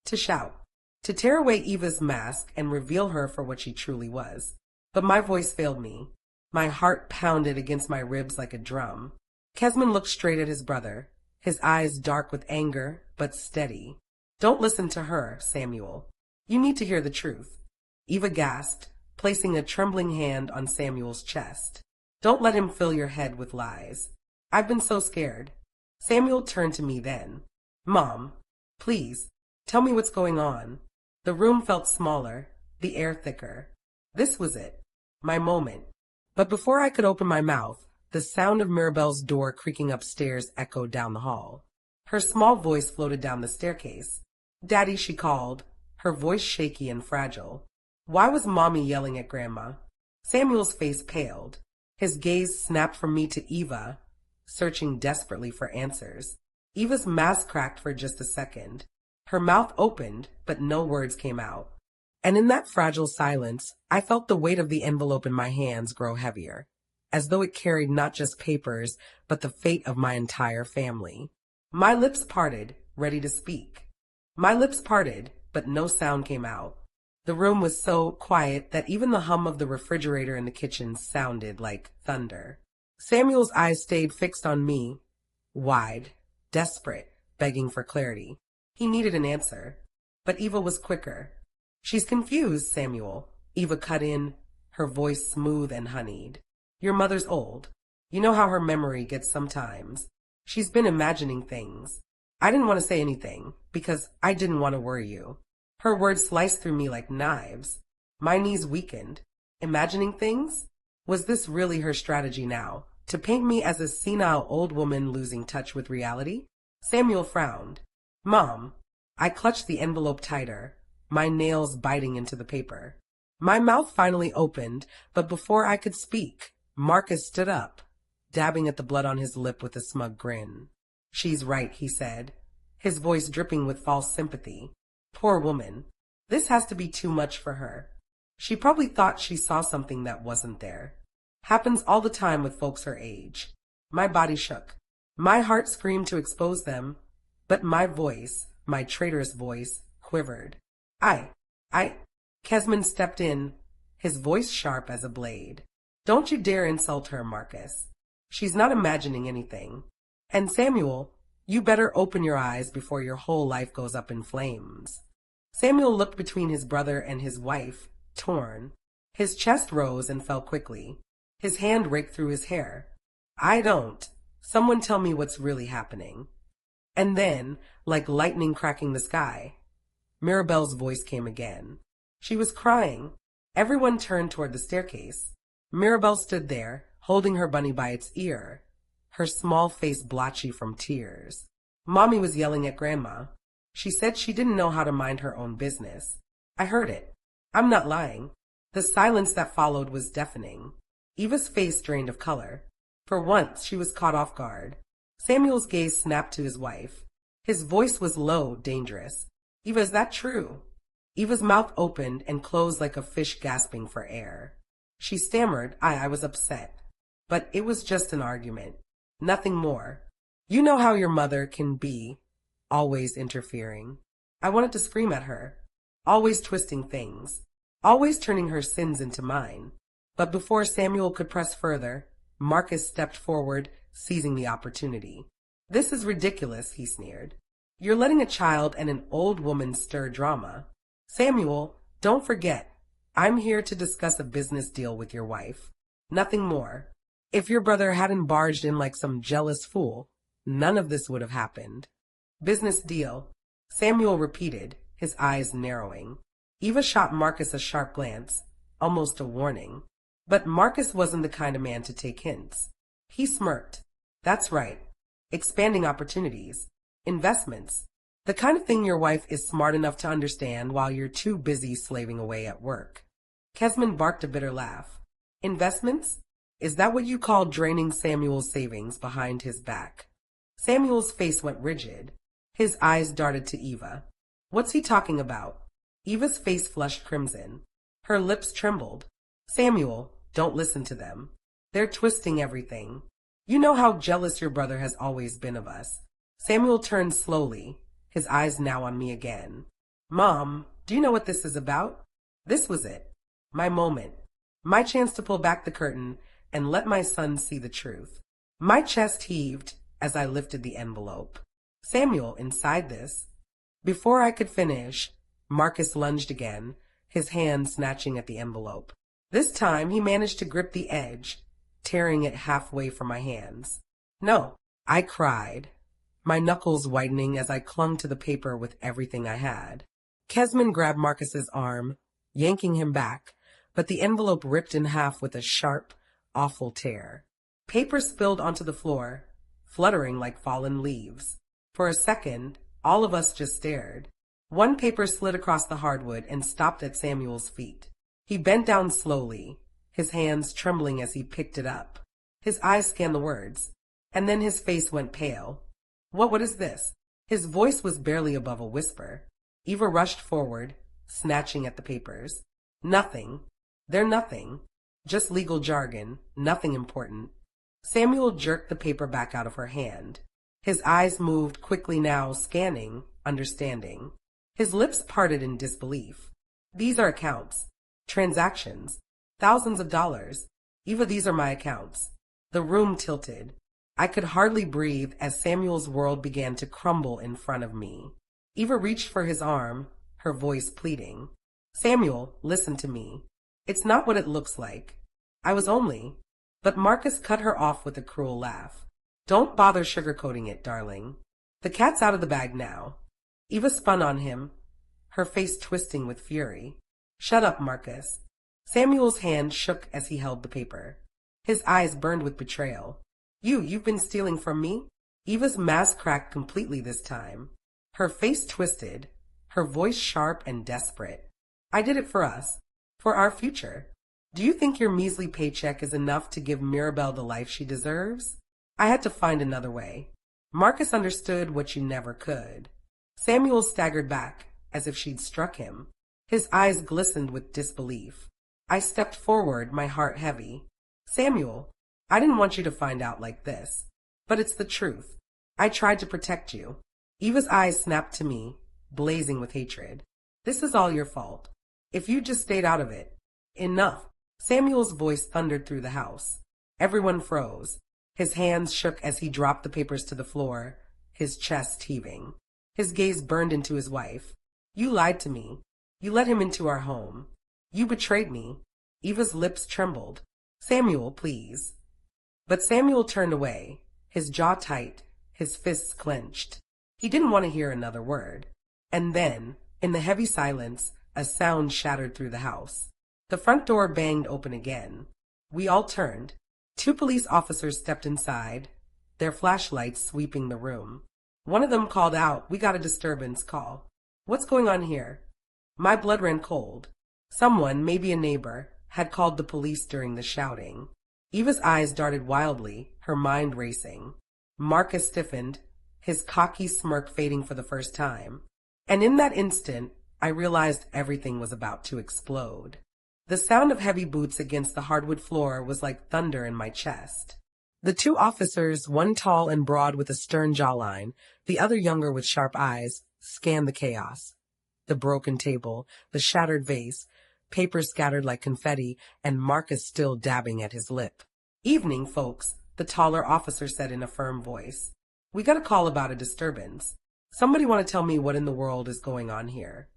to shout, to tear away Eva's mask and reveal her for what she truly was. But my voice failed me. My heart pounded against my ribs like a drum. Kesman looked straight at his brother, his eyes dark with anger, but steady. Don't listen to her, Samuel. You need to hear the truth. Eva gasped, placing a trembling hand on Samuel's chest. Don't let him fill your head with lies. I've been so scared. Samuel turned to me then. Mom, please, tell me what's going on. The room felt smaller, the air thicker. This was it, my moment. But before I could open my mouth, the sound of Mirabelle's door creaking upstairs echoed down the hall. Her small voice floated down the staircase. Daddy, she called, her voice shaky and fragile. Why was Mommy yelling at Grandma? Samuel's face paled. His gaze snapped from me to Eva, searching desperately for answers. Eva's mask cracked for just a second. Her mouth opened, but no words came out. And in that fragile silence, I felt the weight of the envelope in my hands grow heavier, as though it carried not just papers, but the fate of my entire family. My lips parted, ready to speak. My lips parted, but no sound came out. The room was so quiet that even the hum of the refrigerator in the kitchen sounded like thunder. Samuel's eyes stayed fixed on me, wide, desperate, begging for clarity. He needed an answer. But Eva was quicker. "She's confused, Samuel," Eva cut in, her voice smooth and honeyed. "Your mother's old. You know how her memory gets sometimes. She's been imagining things. I didn't want to say anything, because I didn't want to worry you." Her words sliced through me like knives. My knees weakened. Imagining things? Was this really her strategy now? To paint me as a senile old woman losing touch with reality? Samuel frowned. "Mom." I clutched the envelope tighter, my nails biting into the paper. My mouth finally opened, but before I could speak, Marcus stood up, dabbing at the blood on his lip with a smug grin. "She's right," he said, his voice dripping with false sympathy. "Poor woman. This has to be too much for her. She probably thought she saw something that wasn't there. Happens all the time with folks her age." My body shook. My heart screamed to expose them, but my voice, my traitorous voice, quivered. I. Kesman stepped in, his voice sharp as a blade. "Don't you dare insult her, Marcus. She's not imagining anything. And Samuel, you better open your eyes before your whole life goes up in flames." Samuel looked between his brother and his wife, torn. His chest rose and fell quickly. His hand raked through his hair. "I don't. Someone tell me what's really happening." And then, like lightning cracking the sky, Mirabelle's voice came again. She was crying. Everyone turned toward the staircase. Mirabelle stood there, holding her bunny by its ear, her small face blotchy from tears. Mommy was yelling at Grandma. She said she didn't know how to mind her own business. I heard it. I'm not lying. The silence that followed was deafening. Eva's face drained of color. For once, she was caught off guard. Samuel's gaze snapped to his wife. His voice was low, dangerous. "Eva, is that true?" Eva's mouth opened and closed like a fish gasping for air. She stammered, I was upset. But it was just an argument. Nothing more. You know how your mother can be, always interfering. I wanted to scream at her, always twisting things, always turning her sins into mine. But before Samuel could press further, Marcus stepped forward, seizing the opportunity. "This is ridiculous," he sneered. "You're letting a child and an old woman stir drama. Samuel, don't forget, I'm here to discuss a business deal with your wife. Nothing more. If your brother hadn't barged in like some jealous fool, none of this would have happened." "Business deal," Samuel repeated, his eyes narrowing. Eva shot Marcus a sharp glance, almost a warning. But Marcus wasn't the kind of man to take hints. He smirked. "That's right. Expanding opportunities. Investments. The kind of thing your wife is smart enough to understand while you're too busy slaving away at work." Kesman barked a bitter laugh. "Investments? Is that what you call draining Samuel's savings behind his back?" Samuel's face went rigid. His eyes darted to Eva. "What's he talking about?" Eva's face flushed crimson. Her lips trembled. "Samuel, don't listen to them. They're twisting everything. You know how jealous your brother has always been of us." Samuel turned slowly, his eyes now on me again. "Mom, do you know what this is about?" This was it. My moment. My chance to pull back the curtain and let my son see the truth. My chest heaved as I lifted the envelope. Samuel, inside this. Before I could finish, Marcus lunged again, his hand snatching at the envelope. This time he managed to grip the edge, tearing it halfway from my hands. "No," I cried, my knuckles whitening as I clung to the paper with everything I had. Kesman grabbed Marcus's arm, yanking him back, but the envelope ripped in half with a sharp, awful tear. Paper spilled onto the floor, fluttering like fallen leaves. For a second, all of us just stared. One paper slid across the hardwood and stopped at Samuel's feet. He bent down slowly, his hands trembling as he picked it up. His eyes scanned the words, and then his face went pale. What is this?" His voice was barely above a whisper. Eva rushed forward, snatching at the papers. "Nothing. They're nothing. Just legal jargon, nothing important." Samuel jerked the paper back out of her hand. His eyes moved quickly now, scanning, understanding. His lips parted in disbelief. "These are accounts. Transactions. Thousands of dollars. Eva, these are my accounts." The room tilted. I could hardly breathe as Samuel's world began to crumble in front of me. Eva reached for his arm, her voice pleading. Samuel, listen to me. It's not what it looks like. I was only... But Marcus cut her off with a cruel laugh. Don't bother sugarcoating it, darling. The cat's out of the bag now. Eva spun on him, her face twisting with fury. Shut up, Marcus. Samuel's hand shook as he held the paper. His eyes burned with betrayal. You've been stealing from me? Eva's mask cracked completely this time. Her face twisted, her voice sharp and desperate. I did it for us, for our future. Do you think your measly paycheck is enough to give Mirabelle the life she deserves? I had to find another way. Marcus understood what she never could. Samuel staggered back, as if she'd struck him. His eyes glistened with disbelief. I stepped forward, my heart heavy. Samuel, I didn't want you to find out like this. But it's the truth. I tried to protect you. Eva's eyes snapped to me, blazing with hatred. This is all your fault. If you just stayed out of it. Enough. Samuel's voice thundered through the house. Everyone froze. His hands shook as he dropped the papers to the floor, his chest heaving. His gaze burned into his wife. You lied to me. You let him into our home. You betrayed me. Eva's lips trembled. Samuel, please. But Samuel turned away, his jaw tight, his fists clenched. He didn't want to hear another word. And then, in the heavy silence, a sound shattered through the house. The front door banged open again. We all turned. 2 police officers stepped inside, their flashlights sweeping the room. One of them called out, "We got a disturbance call." What's going on here? My blood ran cold. Someone, maybe a neighbor, had called the police during the shouting. Eva's eyes darted wildly, her mind racing. Marcus stiffened, his cocky smirk fading for the first time. And in that instant, I realized everything was about to explode. The sound of heavy boots against the hardwood floor was like thunder in my chest. The 2 officers, one tall and broad with a stern jawline, the other younger with sharp eyes, scanned the chaos. The broken table, the shattered vase, papers scattered like confetti, and Marcus still dabbing at his lip. Evening, folks, the taller officer said in a firm voice. We got a call about a disturbance. Somebody want to tell me what in the world is going on here?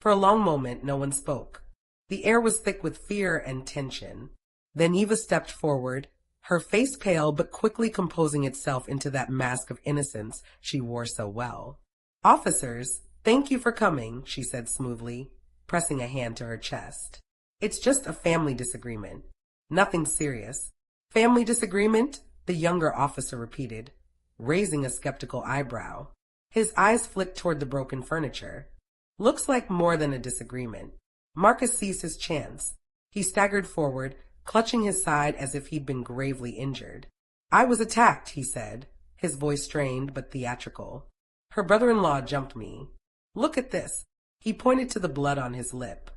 For a long moment, no one spoke. The air was thick with fear and tension. Then Eva stepped forward, her face pale but quickly composing itself into that mask of innocence she wore so well. Officers, thank you for coming, she said smoothly, pressing a hand to her chest. It's just a family disagreement. Nothing serious. Family disagreement? The younger officer repeated, raising a skeptical eyebrow. His eyes flicked toward the broken furniture. Looks like more than a disagreement. Marcus seized his chance. He staggered forward, clutching his side as if he'd been gravely injured. I was attacked, he said, his voice strained but theatrical. Her brother-in-law jumped me. Look at this. He pointed to the blood on his lip.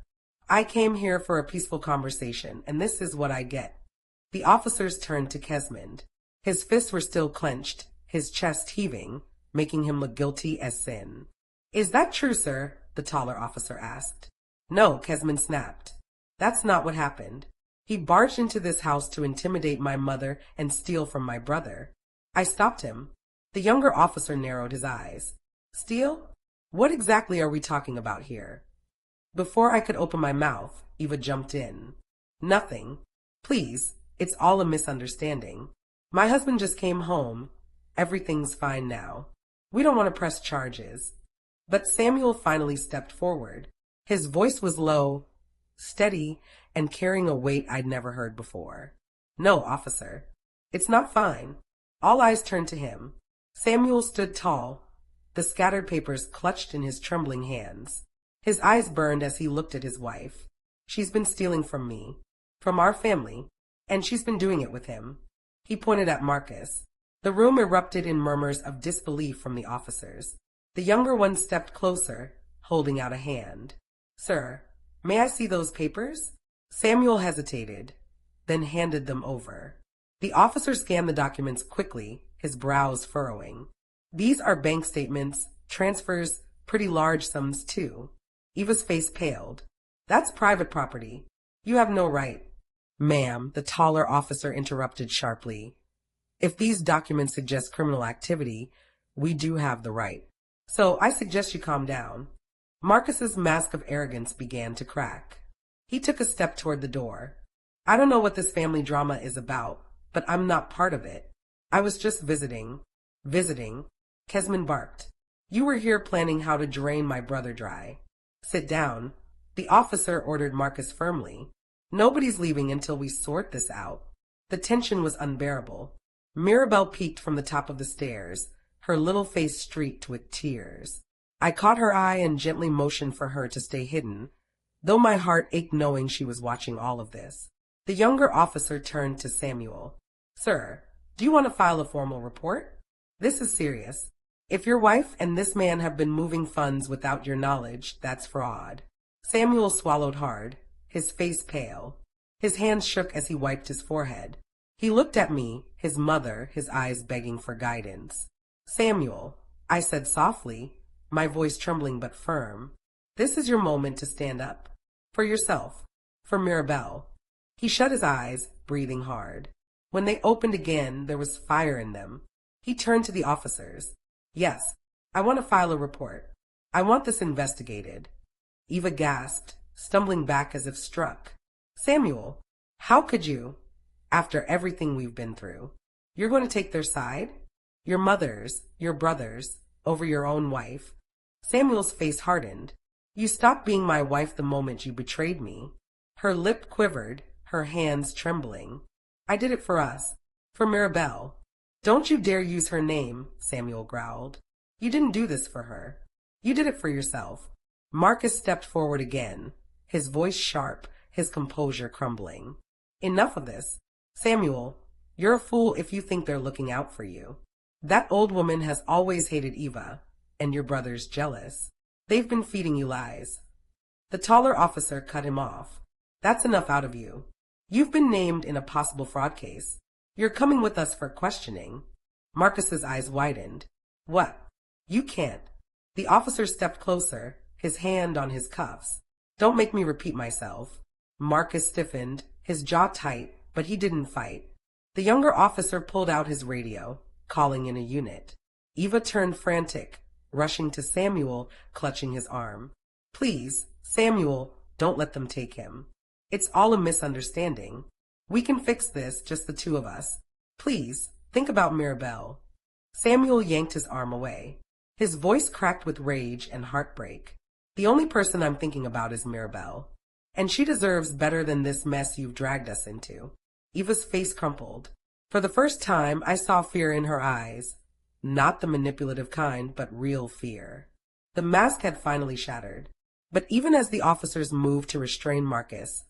I came here for a peaceful conversation, and this is what I get. The officers turned to Kesmond. His fists were still clenched, his chest heaving, making him look guilty as sin. Is that true, sir? The taller officer asked. No, Kesmond snapped. That's not what happened. He barged into this house to intimidate my mother and steal from my brother. I stopped him. The younger officer narrowed his eyes. Steal? What exactly are we talking about here? Before I could open my mouth, Eva jumped in. Nothing. Please, it's all a misunderstanding. My husband just came home. Everything's fine now. We don't want to press charges. But Samuel finally stepped forward. His voice was low, steady, and carrying a weight I'd never heard before. No, officer. It's not fine. All eyes turned to him. Samuel stood tall, the scattered papers clutched in his trembling hands. His eyes burned as he looked at his wife. She's been stealing from me, from our family, and she's been doing it with him. He pointed at Marcus. The room erupted in murmurs of disbelief from the officers. The younger one stepped closer, holding out a hand. Sir, may I see those papers? Samuel hesitated, then handed them over. The officer scanned the documents quickly, his brows furrowing. These are bank statements, transfers, pretty large sums too. Eva's face paled. That's private property. You have no right. Ma'am, the taller officer interrupted sharply. If these documents suggest criminal activity, we do have the right. So I suggest you calm down. Marcus's mask of arrogance began to crack. He took a step toward the door. I don't know what this family drama is about, but I'm not part of it. I was just visiting. Visiting? Kesman barked. You were here planning how to drain my brother dry. Sit down. The officer ordered Marcus firmly. Nobody's leaving until we sort this out. The tension was unbearable. Mirabelle peeked from the top of the stairs, her little face streaked with tears. I caught her eye and gently motioned for her to stay hidden, though my heart ached knowing she was watching all of this. The younger officer turned to Samuel. Sir, do you want to file a formal report? This is serious. If your wife and this man have been moving funds without your knowledge, that's fraud. Samuel swallowed hard, his face pale. His hands shook as he wiped his forehead. He looked at me, his mother, his eyes begging for guidance. Samuel, I said softly, my voice trembling but firm, this is your moment to stand up. For yourself. For Mirabelle. He shut his eyes, breathing hard. When they opened again, there was fire in them. He turned to the officers. Yes, I want to file a report. I want this investigated. Eva gasped, stumbling back as if struck. Samuel, how could you? After everything we've been through. You're going to take their side? Your mother's, your brother's, over your own wife. Samuel's face hardened. You stopped being my wife the moment you betrayed me. Her lip quivered, her hands trembling. I did it for us. For Mirabelle. Don't you dare use her name, Samuel growled. You didn't do this for her. You did it for yourself. Marcus stepped forward again, his voice sharp, his composure crumbling. Enough of this. Samuel, you're a fool if you think they're looking out for you. That old woman has always hated Eva, and your brother's jealous. They've been feeding you lies. The taller officer cut him off. That's enough out of you. You've been named in a possible fraud case. You're coming with us for questioning. Marcus's eyes widened. What? You can't. The officer stepped closer, his hand on his cuffs. Don't make me repeat myself. Marcus stiffened, his jaw tight, but he didn't fight. The younger officer pulled out his radio, calling in a unit. Eva turned frantic, rushing to Samuel, clutching his arm. Please, Samuel, don't let them take him. It's all a misunderstanding. We can fix this, just the two of us. Please, think about Mirabelle. Samuel yanked his arm away. His voice cracked with rage and heartbreak. The only person I'm thinking about is Mirabelle. And she deserves better than this mess you've dragged us into. Eva's face crumpled. For the first time, I saw fear in her eyes. Not the manipulative kind, but real fear. The mask had finally shattered. But even as the officers moved to restrain Marcus,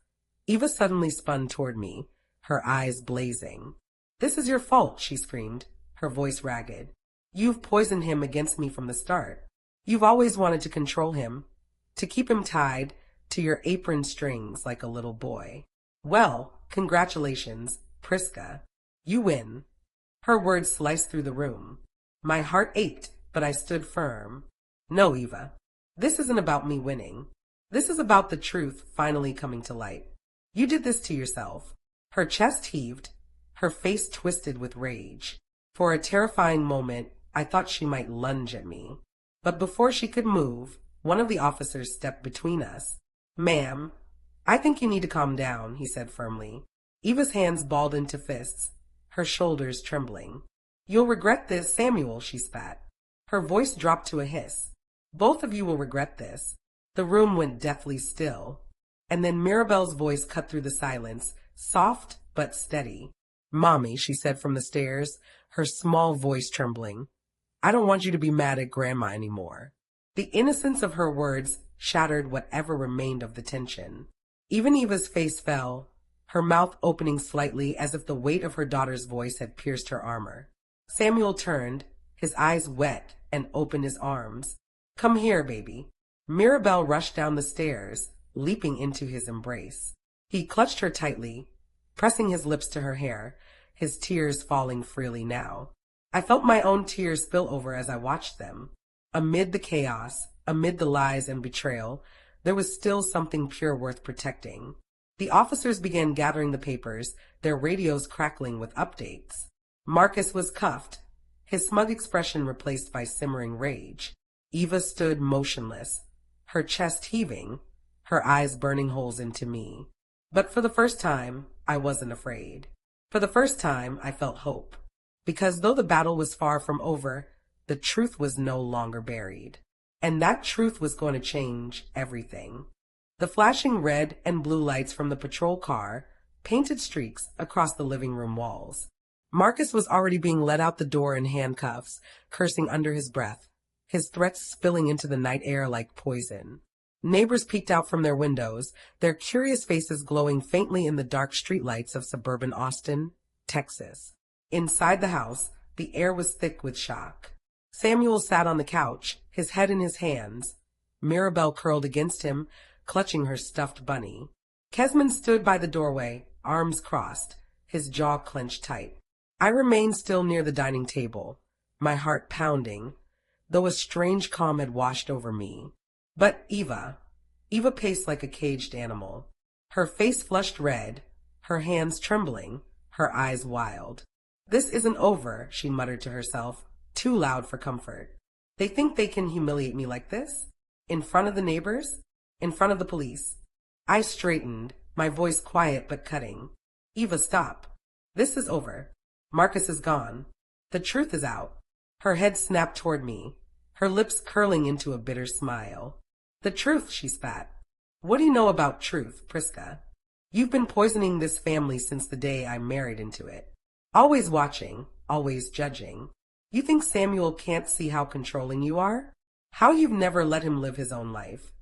Eva suddenly spun toward me, her eyes blazing. This is your fault, she screamed, her voice ragged. You've poisoned him against me from the start. You've always wanted to control him, to keep him tied to your apron strings like a little boy. Well, congratulations, Priska. You win. Her words sliced through the room. My heart ached, but I stood firm. No, Eva. This isn't about me winning. This is about the truth finally coming to light. You did this to yourself. Her chest heaved, her face twisted with rage. For a terrifying moment, I thought she might lunge at me. But before she could move, one of the officers stepped between us. Ma'am, I think you need to calm down, he said firmly. Eva's hands balled into fists, her shoulders trembling. You'll regret this, Samuel, she spat. Her voice dropped to a hiss. Both of you will regret this. The room went deathly still. And then Mirabelle's voice cut through the silence, soft but steady. Mommy, she said from the stairs, her small voice trembling. I don't want you to be mad at Grandma anymore. The innocence of her words shattered whatever remained of the tension. Even Eva's face fell, her mouth opening slightly as if the weight of her daughter's voice had pierced her armor. Samuel turned, his eyes wet, and opened his arms. Come here, baby. Mirabelle rushed down the stairs, leaping into his embrace. He clutched her tightly, pressing his lips to her hair, his tears falling freely now. I felt my own tears spill over as I watched them. Amid the chaos, amid the lies and betrayal, there was still something pure worth protecting. The officers began gathering the papers, their radios crackling with updates. Marcus was cuffed, his smug expression replaced by simmering rage. Eva stood motionless, her chest heaving, her eyes burning holes into me. But for the first time, I wasn't afraid. For the first time, I felt hope. Because though the battle was far from over, the truth was no longer buried. And that truth was going to change everything. The flashing red and blue lights from the patrol car painted streaks across the living room walls. Marcus was already being led out the door in handcuffs, cursing under his breath, his threats spilling into the night air like poison. Neighbors peeked out from their windows, their curious faces glowing faintly in the dark streetlights of suburban Austin, Texas. Inside the house, the air was thick with shock. Samuel sat on the couch, his head in his hands. Mirabelle curled against him, clutching her stuffed bunny. Kesman stood by the doorway, arms crossed, his jaw clenched tight. I remained still near the dining table, my heart pounding, though a strange calm had washed over me. But Eva paced like a caged animal, her face flushed red, her hands trembling, her eyes wild. "This isn't over," she muttered to herself, too loud for comfort. "They think they can humiliate me like this? In front of the neighbors? In front of the police?" I straightened, my voice quiet but cutting. "Eva, stop. This is over. Marcus is gone. The truth is out." Her head snapped toward me, her lips curling into a bitter smile. "The truth," she spat. "What do you know about truth, Priska? You've been poisoning this family since the day I married into it. Always watching, always judging. You think Samuel can't see how controlling you are? How you've never let him live his own life?"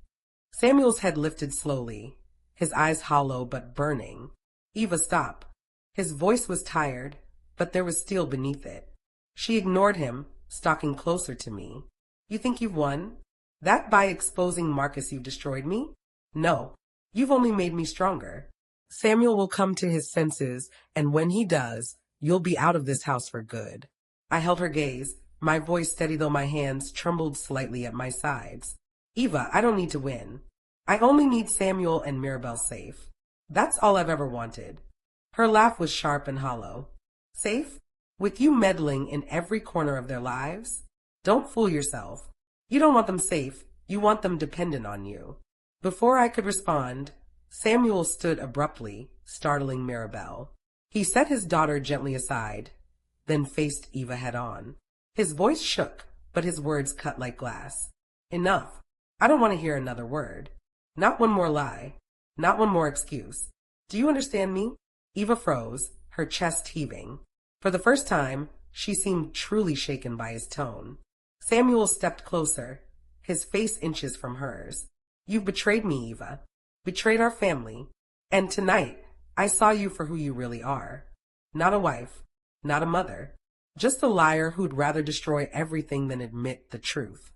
Samuel's head lifted slowly, his eyes hollow but burning. "Eva, stop." His voice was tired, but there was steel beneath it. She ignored him, stalking closer to me. "You think you've won? That by exposing Marcus you've destroyed me? No, you've only made me stronger. Samuel will come to his senses, and when he does, you'll be out of this house for good." I held her gaze, my voice steady though my hands trembled slightly at my sides. "Eva, I don't need to win. I only need Samuel and Mirabelle safe. That's all I've ever wanted." Her laugh was sharp and hollow. "Safe? With you meddling in every corner of their lives? Don't fool yourself. You don't want them safe, you want them dependent on you." Before I could respond, Samuel stood abruptly, startling Mirabelle. He set his daughter gently aside, then faced Eva head-on. His voice shook, but his words cut like glass. "Enough. I don't want to hear another word. Not one more lie. Not one more excuse. Do you understand me?" Eva froze, her chest heaving. For the first time, she seemed truly shaken by his tone. Samuel stepped closer, his face inches from hers. "You've betrayed me, Eva. Betrayed our family. And tonight, I saw you for who you really are. Not a wife. Not a mother. Just a liar who'd rather destroy everything than admit the truth."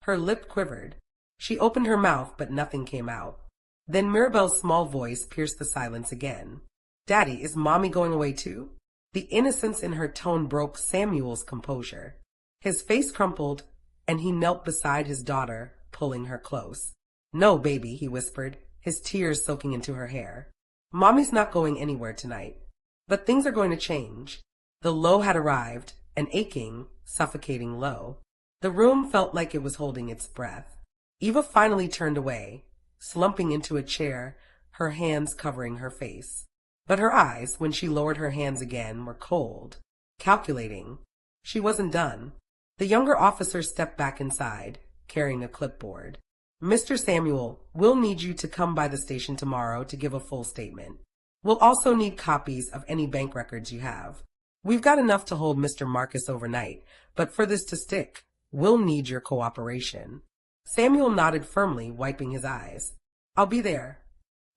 Her lip quivered. She opened her mouth, but nothing came out. Then Mirabelle's small voice pierced the silence again. "Daddy, is Mommy going away too?" The innocence in her tone broke Samuel's composure. His face crumpled, and he knelt beside his daughter, pulling her close. "No, baby," he whispered, his tears soaking into her hair. "Mommy's not going anywhere tonight. But things are going to change." The low had arrived, an aching, suffocating low. The room felt like it was holding its breath. Eva finally turned away, slumping into a chair, her hands covering her face. But her eyes, when she lowered her hands again, were cold, calculating. She wasn't done. The younger officer stepped back inside, carrying a clipboard. "Mr. Samuel, we'll need you to come by the station tomorrow to give a full statement. We'll also need copies of any bank records you have. We've got enough to hold Mr. Marcus overnight, but for this to stick, we'll need your cooperation." Samuel nodded firmly, wiping his eyes. "I'll be there."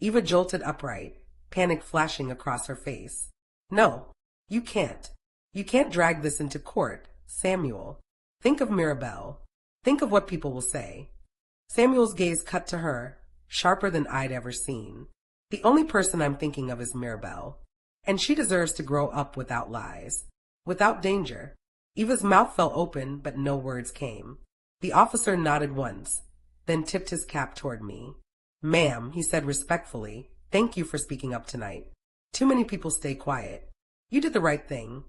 Eva jolted upright, panic flashing across her face. "No, you can't. You can't drag this into court, Samuel. Think of Mirabelle. Think of what people will say." Samuel's gaze cut to her, sharper than I'd ever seen. "The only person I'm thinking of is Mirabelle, and she deserves to grow up without lies, without danger." Eva's mouth fell open, but no words came. The officer nodded once, then tipped his cap toward me. "Ma'am," he said respectfully, "thank you for speaking up tonight. Too many people stay quiet. You did the right thing.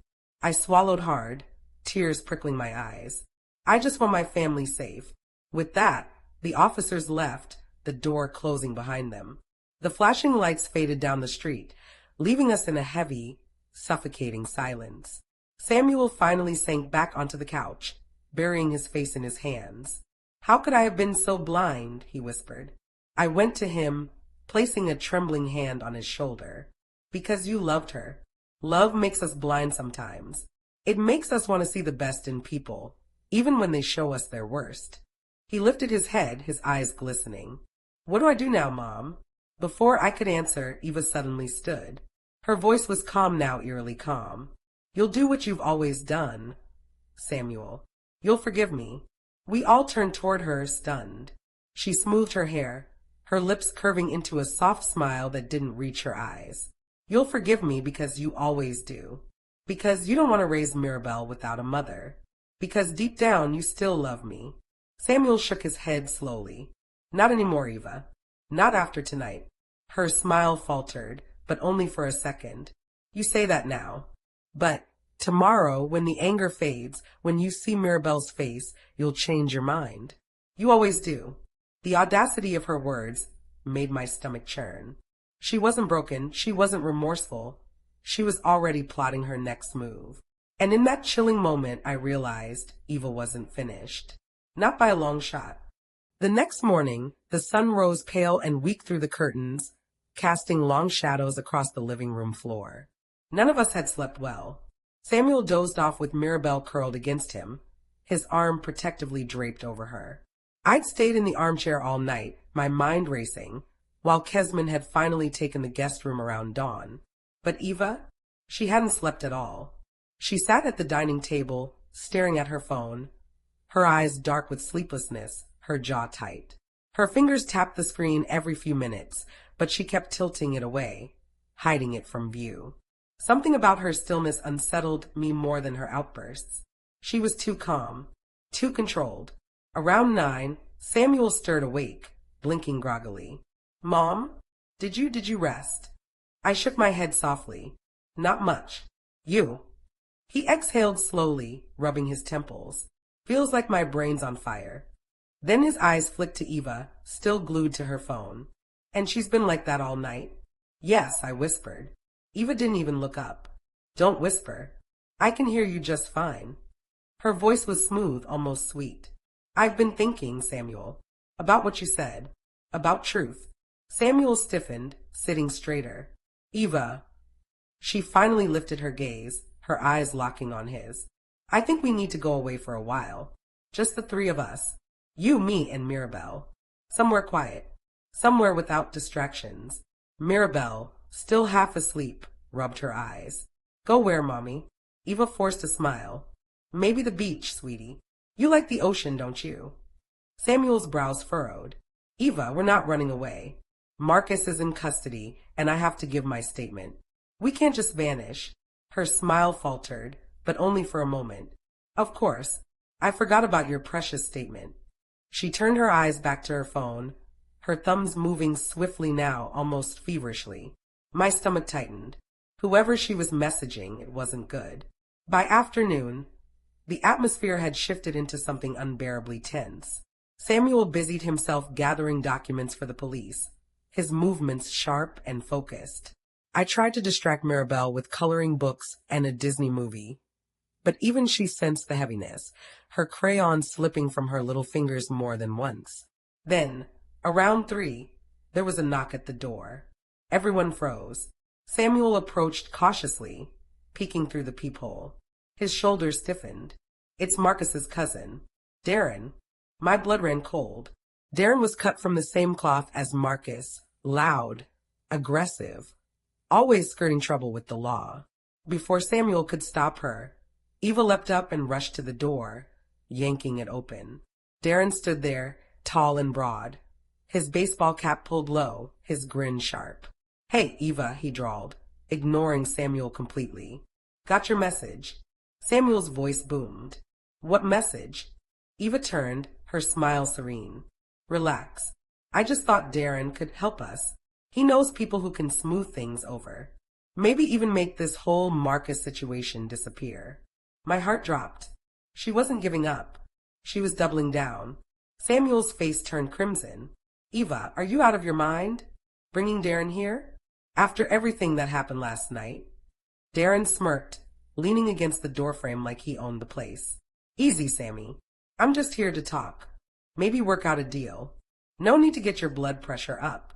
I swallowed hard, tears prickling my eyes. I just want my family safe. With that, the officers left, the door closing behind them. The flashing lights faded down the street, leaving us in a heavy, suffocating silence. Samuel finally sank back onto the couch, burying his face in his hands. "How could I have been so blind?" he whispered. I went to him, placing a trembling hand on his shoulder. "Because you loved her. Love makes us blind sometimes. It makes us want to see the best in people, even when they show us their worst." He lifted his head, his eyes glistening. "What do I do now, Mom?" Before I could answer, Eva suddenly stood. Her voice was calm now, eerily calm. "You'll do what you've always done, Samuel. You'll forgive me." We all turned toward her, stunned. She smoothed her hair, her lips curving into a soft smile that didn't reach her eyes. "You'll forgive me because you always do. Because you don't want to raise Mirabelle without a mother. Because deep down you still love me." Samuel shook his head slowly. "Not anymore, Eva. Not after tonight." Her smile faltered, but only for a second. "You say that now. But tomorrow, when the anger fades, when you see Mirabelle's face, you'll change your mind. You always do." The audacity of her words made my stomach churn. She wasn't broken, she wasn't remorseful. She was already plotting her next move. And in that chilling moment, I realized Eva wasn't finished. Not by a long shot. The next morning, the sun rose pale and weak through the curtains, casting long shadows across the living room floor. None of us had slept well. Samuel dozed off with Mirabelle curled against him, his arm protectively draped over her. I'd stayed in the armchair all night, my mind racing, while Kesman had finally taken the guest room around dawn. But Eva, she hadn't slept at all. She sat at the dining table, staring at her phone, her eyes dark with sleeplessness, her jaw tight. Her fingers tapped the screen every few minutes, but she kept tilting it away, hiding it from view. Something about her stillness unsettled me more than her outbursts. She was too calm, too controlled. Around 9, Samuel stirred awake, blinking groggily. "Mom, did you rest?" I shook my head softly. "Not much. You?" He exhaled slowly, rubbing his temples. "Feels like my brain's on fire." Then his eyes flicked to Eva, still glued to her phone. "And she's been like that all night?" "Yes," I whispered. Eva didn't even look up. "Don't whisper. I can hear you just fine." Her voice was smooth, almost sweet. "I've been thinking, Samuel, about what you said, about truth." Samuel stiffened, sitting straighter. "Eva." She finally lifted her gaze, her eyes locking on his. "I think we need to go away for a while. Just the three of us. You, me, and Mirabelle. Somewhere quiet. Somewhere without distractions." Mirabelle, still half asleep, rubbed her eyes. "Go where, Mommy?" Eva forced a smile. "Maybe the beach, sweetie. You like the ocean, don't you?" Samuel's brows furrowed. "Eva, we're not running away. Marcus is in custody, and I have to give my statement. We can't just vanish." Her smile faltered, but only for a moment. "Of course. I forgot about your precious statement." She turned her eyes back to her phone, her thumbs moving swiftly now, almost feverishly. My stomach tightened. Whoever she was messaging, it wasn't good. By afternoon, the atmosphere had shifted into something unbearably tense. Samuel busied himself gathering documents for the police, his movements sharp and focused. I tried to distract Mirabelle with coloring books and a Disney movie, but even she sensed the heaviness, her crayon slipping from her little fingers more than once. Then, around 3, there was a knock at the door. Everyone froze. Samuel approached cautiously, peeking through the peephole. His shoulders stiffened. "It's Marcus's cousin, Darren." My blood ran cold. Darren was cut from the same cloth as Marcus, loud, aggressive, always skirting trouble with the law. Before Samuel could stop her, Eva leapt up and rushed to the door, yanking it open. Darren stood there, tall and broad, his baseball cap pulled low, his grin sharp. "Hey, Eva," he drawled, ignoring Samuel completely. "Got your message." Samuel's voice boomed. "What message?" Eva turned, her smile serene. "Relax. I just thought Darren could help us. He knows people who can smooth things over." Maybe even make this whole Marcus situation disappear. My heart dropped. She wasn't giving up. She was doubling down. Samuel's face turned crimson. Eva, are you out of your mind? Bringing Darren here? After everything that happened last night? Darren smirked, leaning against the doorframe like he owned the place. Easy, Sammy. I'm just here to talk. Maybe work out a deal. No need to get your blood pressure up.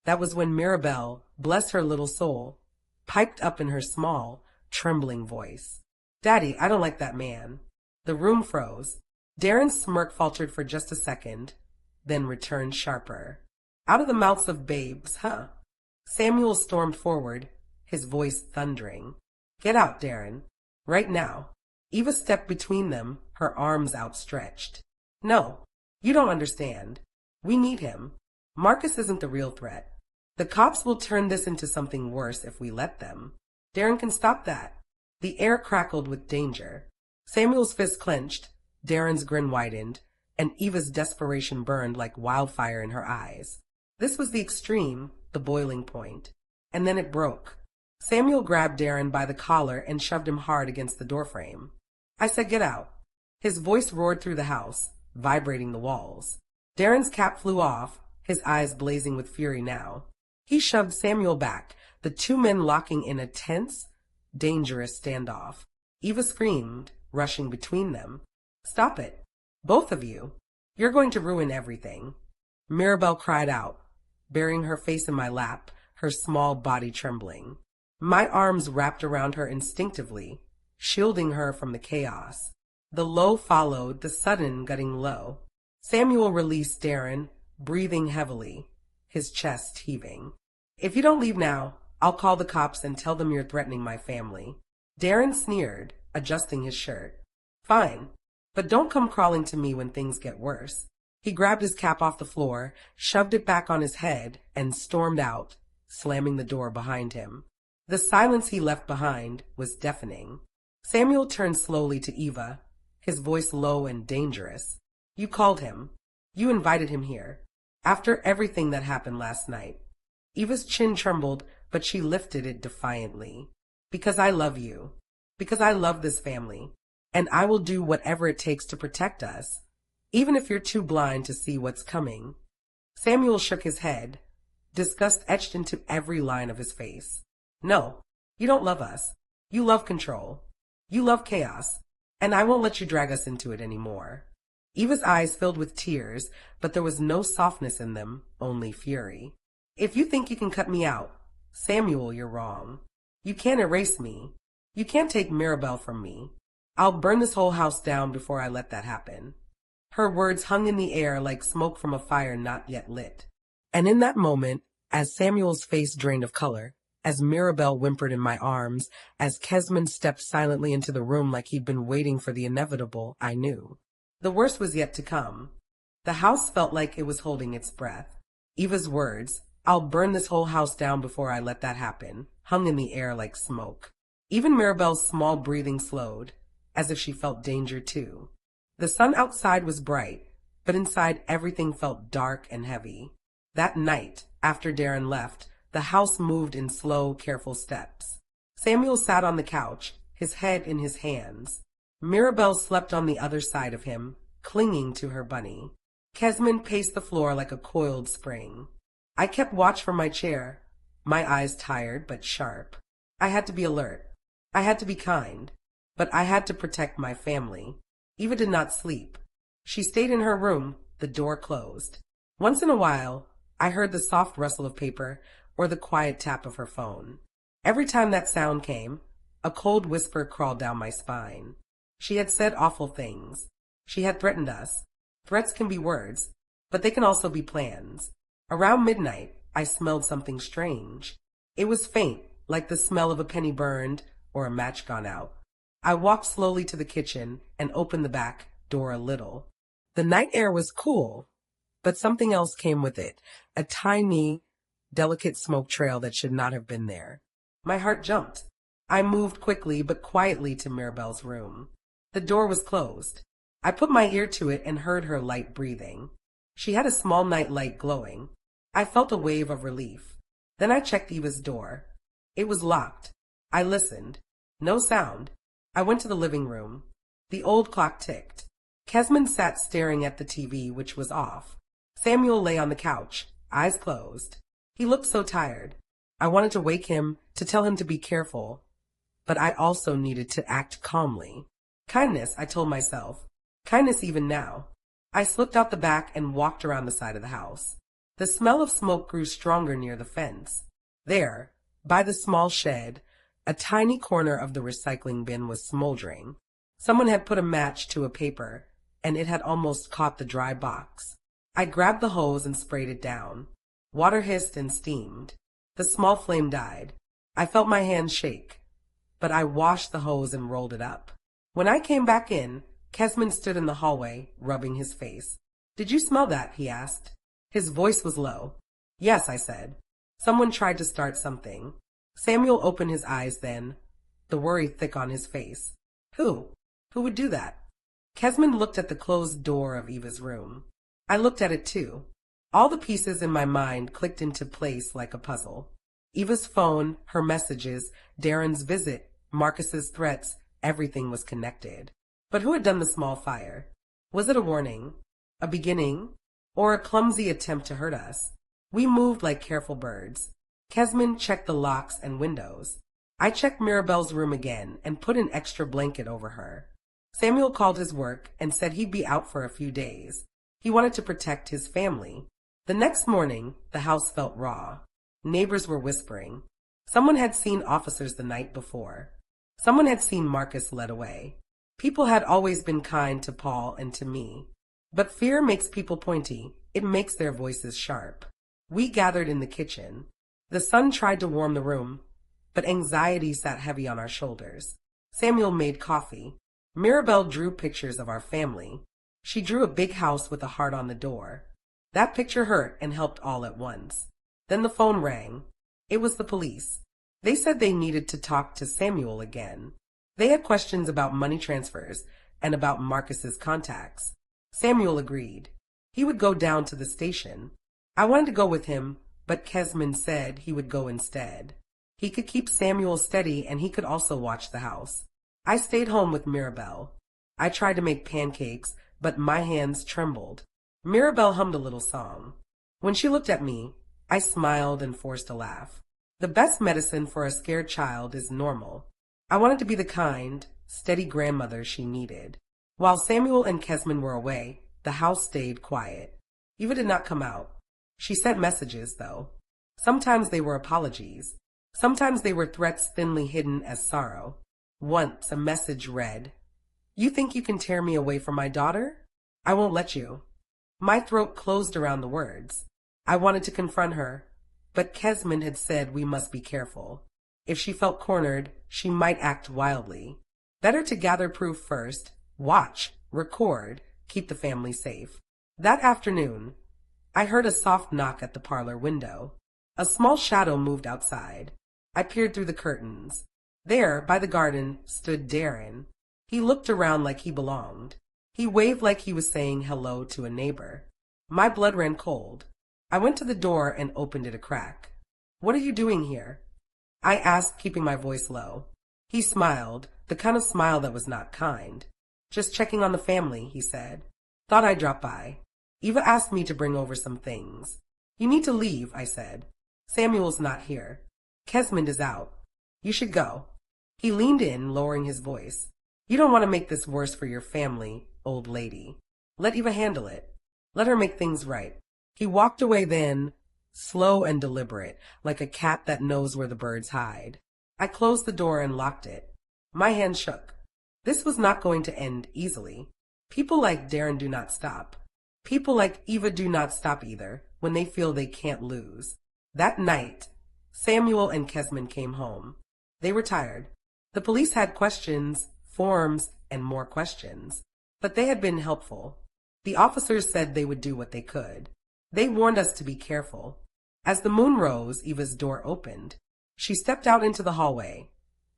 That was when Mirabelle, bless her little soul, piped up in her small, trembling voice. Daddy, I don't like that man. The room froze. Darren's smirk faltered for just a second, then returned sharper. Out of the mouths of babes, huh? Samuel stormed forward, his voice thundering. Get out, Darren. Right now. Eva stepped between them, her arms outstretched. No, you don't understand. We need him. Marcus isn't the real threat. The cops will turn this into something worse if we let them. Darren can stop that. The air crackled with danger. Samuel's fist clenched, Darren's grin widened, and Eva's desperation burned like wildfire in her eyes. This was the extreme, the boiling point. And then it broke. Samuel grabbed Darren by the collar and shoved him hard against the doorframe. I said, get out. His voice roared through the house, vibrating the walls. Darren's cap flew off, his eyes blazing with fury now. He shoved Samuel back, the two men locking in a tense, dangerous standoff. Eva screamed, rushing between them. Stop it. Both of you. You're going to ruin everything. Mirabelle cried out, burying her face in my lap, her small body trembling. My arms wrapped around her instinctively, shielding her from the chaos. The low followed, the sudden gutting low. Samuel released Darren, breathing heavily, his chest heaving. If you don't leave now, I'll call the cops and tell them you're threatening my family. Darren sneered, adjusting his shirt. Fine, but don't come crawling to me when things get worse. He grabbed his cap off the floor, shoved it back on his head, and stormed out, slamming the door behind him. The silence he left behind was deafening. Samuel turned slowly to Eva, his voice low and dangerous. You called him. You invited him here. After everything that happened last night. Eva's chin trembled, but she lifted it defiantly. Because I love you. Because I love this family. And I will do whatever it takes to protect us, even if you're too blind to see what's coming. Samuel shook his head, disgust etched into every line of his face. No, you don't love us. You love control. You love chaos. And I won't let you drag us into it anymore. Eva's eyes filled with tears, but there was no softness in them, only fury. If you think you can cut me out, Samuel, you're wrong. You can't erase me. You can't take Mirabelle from me. I'll burn this whole house down before I let that happen. Her words hung in the air like smoke from a fire not yet lit. And in that moment, as Samuel's face drained of color, as Mirabelle whimpered in my arms, as Kesman stepped silently into the room like he'd been waiting for the inevitable, I knew. The worst was yet to come. The house felt like it was holding its breath. Eva's words, I'll burn this whole house down before I let that happen, hung in the air like smoke. Even Mirabelle's small breathing slowed, as if she felt danger too. The sun outside was bright, but inside everything felt dark and heavy. That night, after Darren left, the house moved in slow, careful steps. Samuel sat on the couch, his head in his hands. Mirabelle slept on the other side of him, clinging to her bunny. Kesman paced the floor like a coiled spring. I kept watch from my chair, my eyes tired but sharp. I had to be alert. I had to be kind. But I had to protect my family. Eva did not sleep. She stayed in her room, the door closed. Once in a while, I heard the soft rustle of paper or the quiet tap of her phone. Every time that sound came, a cold whisper crawled down my spine. She had said awful things. She had threatened us. Threats can be words, but they can also be plans. Around midnight, I smelled something strange. It was faint, like the smell of a penny burned or a match gone out. I walked slowly to the kitchen and opened the back door a little. The night air was cool, but something else came with it, a tiny, delicate smoke trail that should not have been there. My heart jumped. I moved quickly but quietly to Mirabelle's room. The door was closed. I put my ear to it and heard her light breathing. She had a small night light glowing. I felt a wave of relief. Then I checked Eva's door. It was locked. I listened. No sound. I went to the living room. The old clock ticked. Kesmond sat staring at the TV, which was off. Samuel lay on the couch, eyes closed. He looked so tired. I wanted to wake him, to tell him to be careful. But I also needed to act calmly. Kindness, I told myself. Kindness even now. I slipped out the back and walked around the side of the house. The smell of smoke grew stronger near the fence. There, by the small shed, a tiny corner of the recycling bin was smoldering. Someone had put a match to a paper, and it had almost caught the dry box. I grabbed the hose and sprayed it down. Water hissed and steamed. The small flame died. I felt my hands shake, but I washed the hose and rolled it up. When I came back in, Kesmond stood in the hallway, rubbing his face. "Did you smell that?" he asked. His voice was low. "Yes," I said. Someone tried to start something. Samuel opened his eyes then, the worry thick on his face. Who? Who would do that? Kesmond looked at the closed door of Eva's room. I looked at it too. All the pieces in my mind clicked into place like a puzzle. Eva's phone, her messages, Darren's visit, Marcus's threats, everything was connected. But who had done the small fire? Was it a warning? A beginning? Or a clumsy attempt to hurt us? We moved like careful birds. Kesmond checked the locks and windows. I checked Mirabelle's room again and put an extra blanket over her. Samuel called his work and said he'd be out for a few days. He wanted to protect his family. The next morning, the house felt raw. Neighbors were whispering. Someone had seen officers the night before. Someone had seen Marcus led away. People had always been kind to Paul and to me. But fear makes people pointy. It makes their voices sharp. We gathered in the kitchen. The sun tried to warm the room, but anxiety sat heavy on our shoulders. Samuel made coffee. Mirabelle drew pictures of our family. She drew a big house with a heart on the door. That picture hurt and helped all at once. Then the phone rang. It was the police. They said they needed to talk to Samuel again. They had questions about money transfers and about Marcus's contacts. Samuel agreed. He would go down to the station. I wanted to go with him, but Kesmond said he would go instead. He could keep Samuel steady and he could also watch the house. I stayed home with Mirabelle. I tried to make pancakes, but my hands trembled. Mirabelle hummed a little song. When she looked at me, I smiled and forced a laugh. The best medicine for a scared child is normal. I wanted to be the kind, steady grandmother she needed. While Samuel and Kesmond were away, the house stayed quiet. Eva did not come out. She sent messages, though. Sometimes they were apologies. Sometimes they were threats thinly hidden as sorrow. Once a message read, "You think you can tear me away from my daughter? I won't let you." My throat closed around the words. I wanted to confront her, but Kesmond had said we must be careful. If she felt cornered, she might act wildly. Better to gather proof first, watch, record, keep the family safe. That afternoon, I heard a soft knock at the parlor window. A small shadow moved outside. I peered through the curtains. There, by the garden, stood Darren. He looked around like he belonged. He waved like he was saying hello to a neighbor. My blood ran cold. I went to the door and opened it a crack. "What are you doing here?" I asked, keeping my voice low. He smiled, the kind of smile that was not kind. "Just checking on the family," he said. "Thought I'd drop by. Eva asked me to bring over some things." "You need to leave," I said. "Samuel's not here. Kesmond is out. You should go." He leaned in, lowering his voice. "You don't want to make this worse for your family, old lady. Let Eva handle it. Let her make things right." He walked away then, slow and deliberate, like a cat that knows where the birds hide. I closed the door and locked it. My hand shook. This was not going to end easily. People like Darren do not stop. People like Eva do not stop either, when they feel they can't lose. That night, Samuel and Kesmond came home. They were tired. The police had questions, forms, and more questions. But they had been helpful. The officers said they would do what they could. They warned us to be careful. As the moon rose, Eva's door opened. She stepped out into the hallway,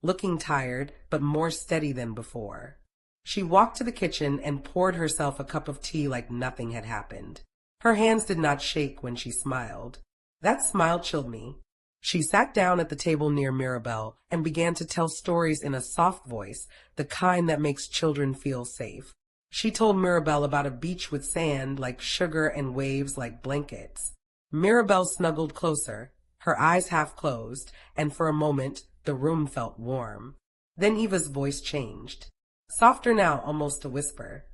looking tired, but more steady than before. She walked to the kitchen and poured herself a cup of tea like nothing had happened. Her hands did not shake when she smiled. That smile chilled me. She sat down at the table near Mirabelle and began to tell stories in a soft voice, the kind that makes children feel safe. She told Mirabelle about a beach with sand like sugar and waves like blankets. Mirabelle snuggled closer, her eyes half closed, and for a moment the room felt warm. Then Eva's voice changed. Softer now, almost a whisper.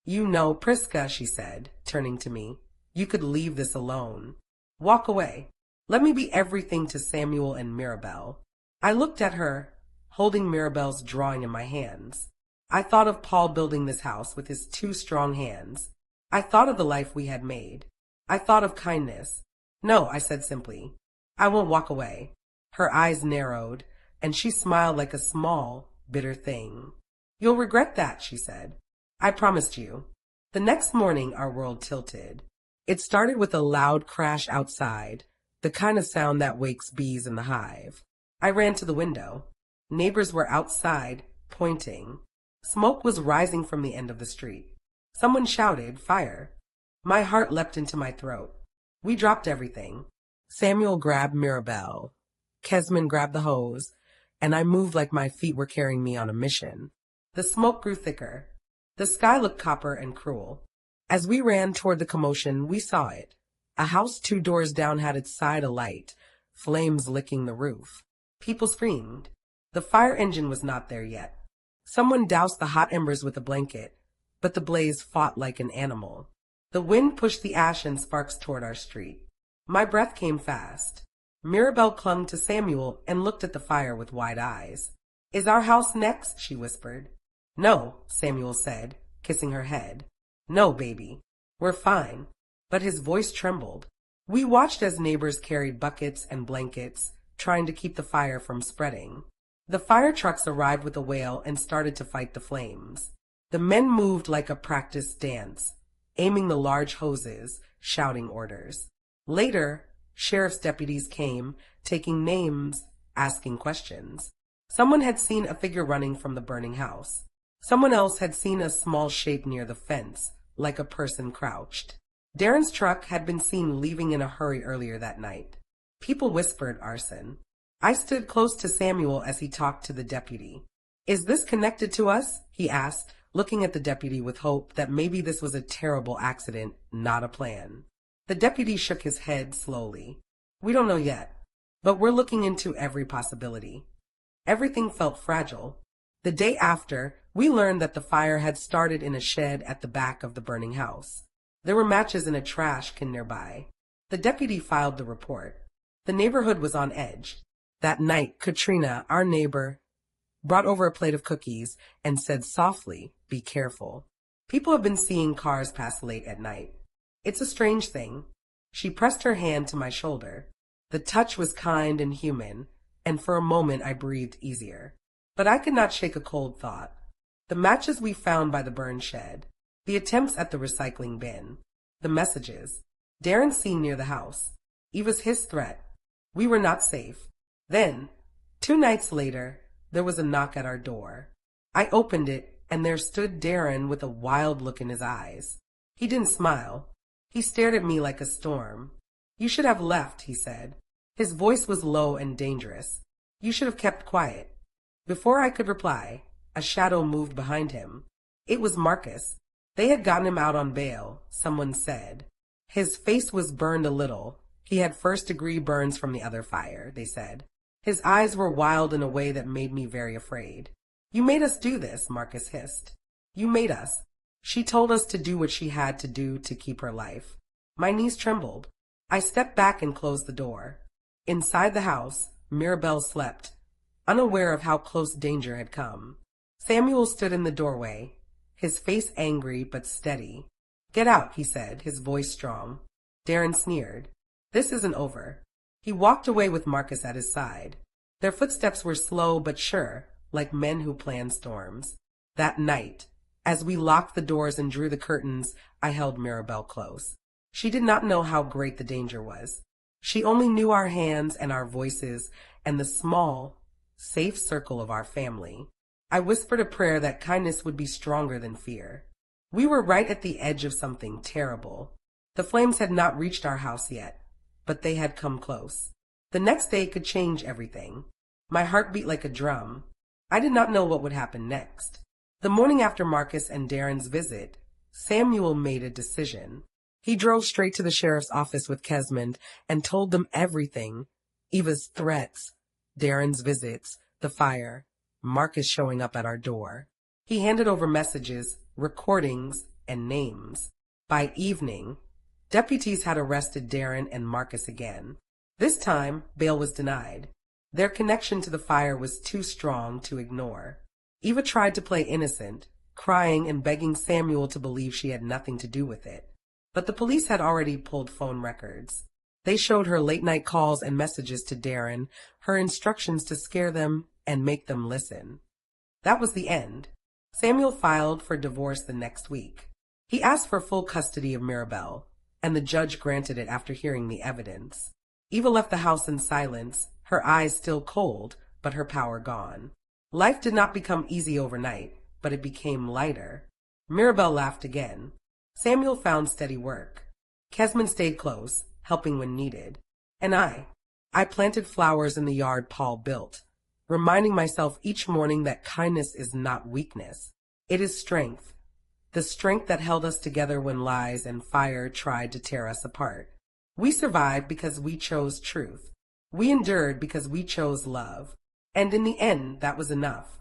You know, Priska, she said, turning to me, you could leave this alone. Walk away. Let me be everything to Samuel and Mirabelle. I looked at her, holding Mirabelle's drawing in my hands. I thought of Paul building this house with his 2 strong hands. I thought of the life we had made. I thought of kindness. No, I said simply. I won't walk away. Her eyes narrowed, and she smiled like a small, bitter thing. You'll regret that, she said. I promised you. The next morning our world tilted. It started with a loud crash outside, the kind of sound that wakes bees in the hive. I ran to the window. Neighbors were outside, pointing. Smoke was rising from the end of the street. Someone shouted, "Fire!" My heart leapt into my throat. We dropped everything. Samuel grabbed Mirabelle. Kesman grabbed the hose, and I moved like my feet were carrying me on a mission. The smoke grew thicker. The sky looked copper and cruel. As we ran toward the commotion, we saw it. A house 2 doors down had its side alight, flames licking the roof. People screamed. The fire engine was not there yet. Someone doused the hot embers with a blanket, but the blaze fought like an animal. The wind pushed the ash and sparks toward our street. My breath came fast. Mirabelle clung to Samuel and looked at the fire with wide eyes. Is our house next? She whispered. No, Samuel said, kissing her head. No, baby. We're fine. But his voice trembled. We watched as neighbors carried buckets and blankets, trying to keep the fire from spreading. The fire trucks arrived with a wail and started to fight the flames. The men moved like a practiced dance, aiming the large hoses, shouting orders. Later, sheriff's deputies came, taking names, asking questions. Someone had seen a figure running from the burning house. Someone else had seen a small shape near the fence, like a person crouched. Darren's truck had been seen leaving in a hurry earlier that night. People whispered arson. I stood close to Samuel as he talked to the deputy. Is this connected to us? He asked, looking at the deputy with hope that maybe this was a terrible accident, not a plan. The deputy shook his head slowly. We don't know yet, but we're looking into every possibility. Everything felt fragile. The day after, we learned that the fire had started in a shed at the back of the burning house. There were matches in a trash can nearby. The deputy filed the report. The neighborhood was on edge. That night, Katrina, our neighbor, brought over a plate of cookies and said softly, "Be careful. People have been seeing cars pass late at night. It's a strange thing." She pressed her hand to my shoulder. The touch was kind and human, and for a moment I breathed easier. But I could not shake a cold thought. The matches we found by the burn shed, the attempts at the recycling bin, the messages, Darren seen near the house. It was his threat. We were not safe. Then, 2 nights later, there was a knock at our door. I opened it, and there stood Darren with a wild look in his eyes. He didn't smile. He stared at me like a storm. You should have left, he said. His voice was low and dangerous. You should have kept quiet. Before I could reply, a shadow moved behind him. It was Marcus. They had gotten him out on bail, someone said. His face was burned a little. He had first-degree burns from the other fire, they said. His eyes were wild in a way that made me very afraid. You made us do this, Marcus hissed. You made us. She told us to do what she had to do to keep her life. My knees trembled. I stepped back and closed the door. Inside the house, Mirabelle slept, unaware of how close danger had come. Samuel stood in the doorway, his face angry but steady. Get out, he said, his voice strong. Darren sneered. This isn't over. He walked away with Marcus at his side. Their footsteps were slow but sure, like men who plan storms. That night, as we locked the doors and drew the curtains, I held Mirabelle close. She did not know how great the danger was. She only knew our hands and our voices and the small, safe circle of our family. I whispered a prayer that kindness would be stronger than fear. We were right at the edge of something terrible. The flames had not reached our house yet, but they had come close. The next day could change everything. My heart beat like a drum. I did not know what would happen next. The morning after Marcus and Darren's visit, Samuel made a decision. He drove straight to the sheriff's office with Kesmond and told them everything. Eva's threats, Darren's visits, the fire, Marcus showing up at our door. He handed over messages, recordings, and names. By evening, deputies had arrested Darren and Marcus again. This time, bail was denied. Their connection to the fire was too strong to ignore. Eva tried to play innocent, crying and begging Samuel to believe she had nothing to do with it. But the police had already pulled phone records. They showed her late-night calls and messages to Darren, her instructions to scare them and make them listen. That was the end. Samuel filed for divorce the next week. He asked for full custody of Mirabelle, and the judge granted it after hearing the evidence. Eva left the house in silence, her eyes still cold, but her power gone. Life did not become easy overnight, but it became lighter. Mirabelle laughed again. Samuel found steady work. Kesmond stayed close, helping when needed. And I planted flowers in the yard Paul built, reminding myself each morning that kindness is not weakness. It is strength. The strength that held us together when lies and fire tried to tear us apart. We survived because we chose truth. We endured because we chose love. And in the end, that was enough.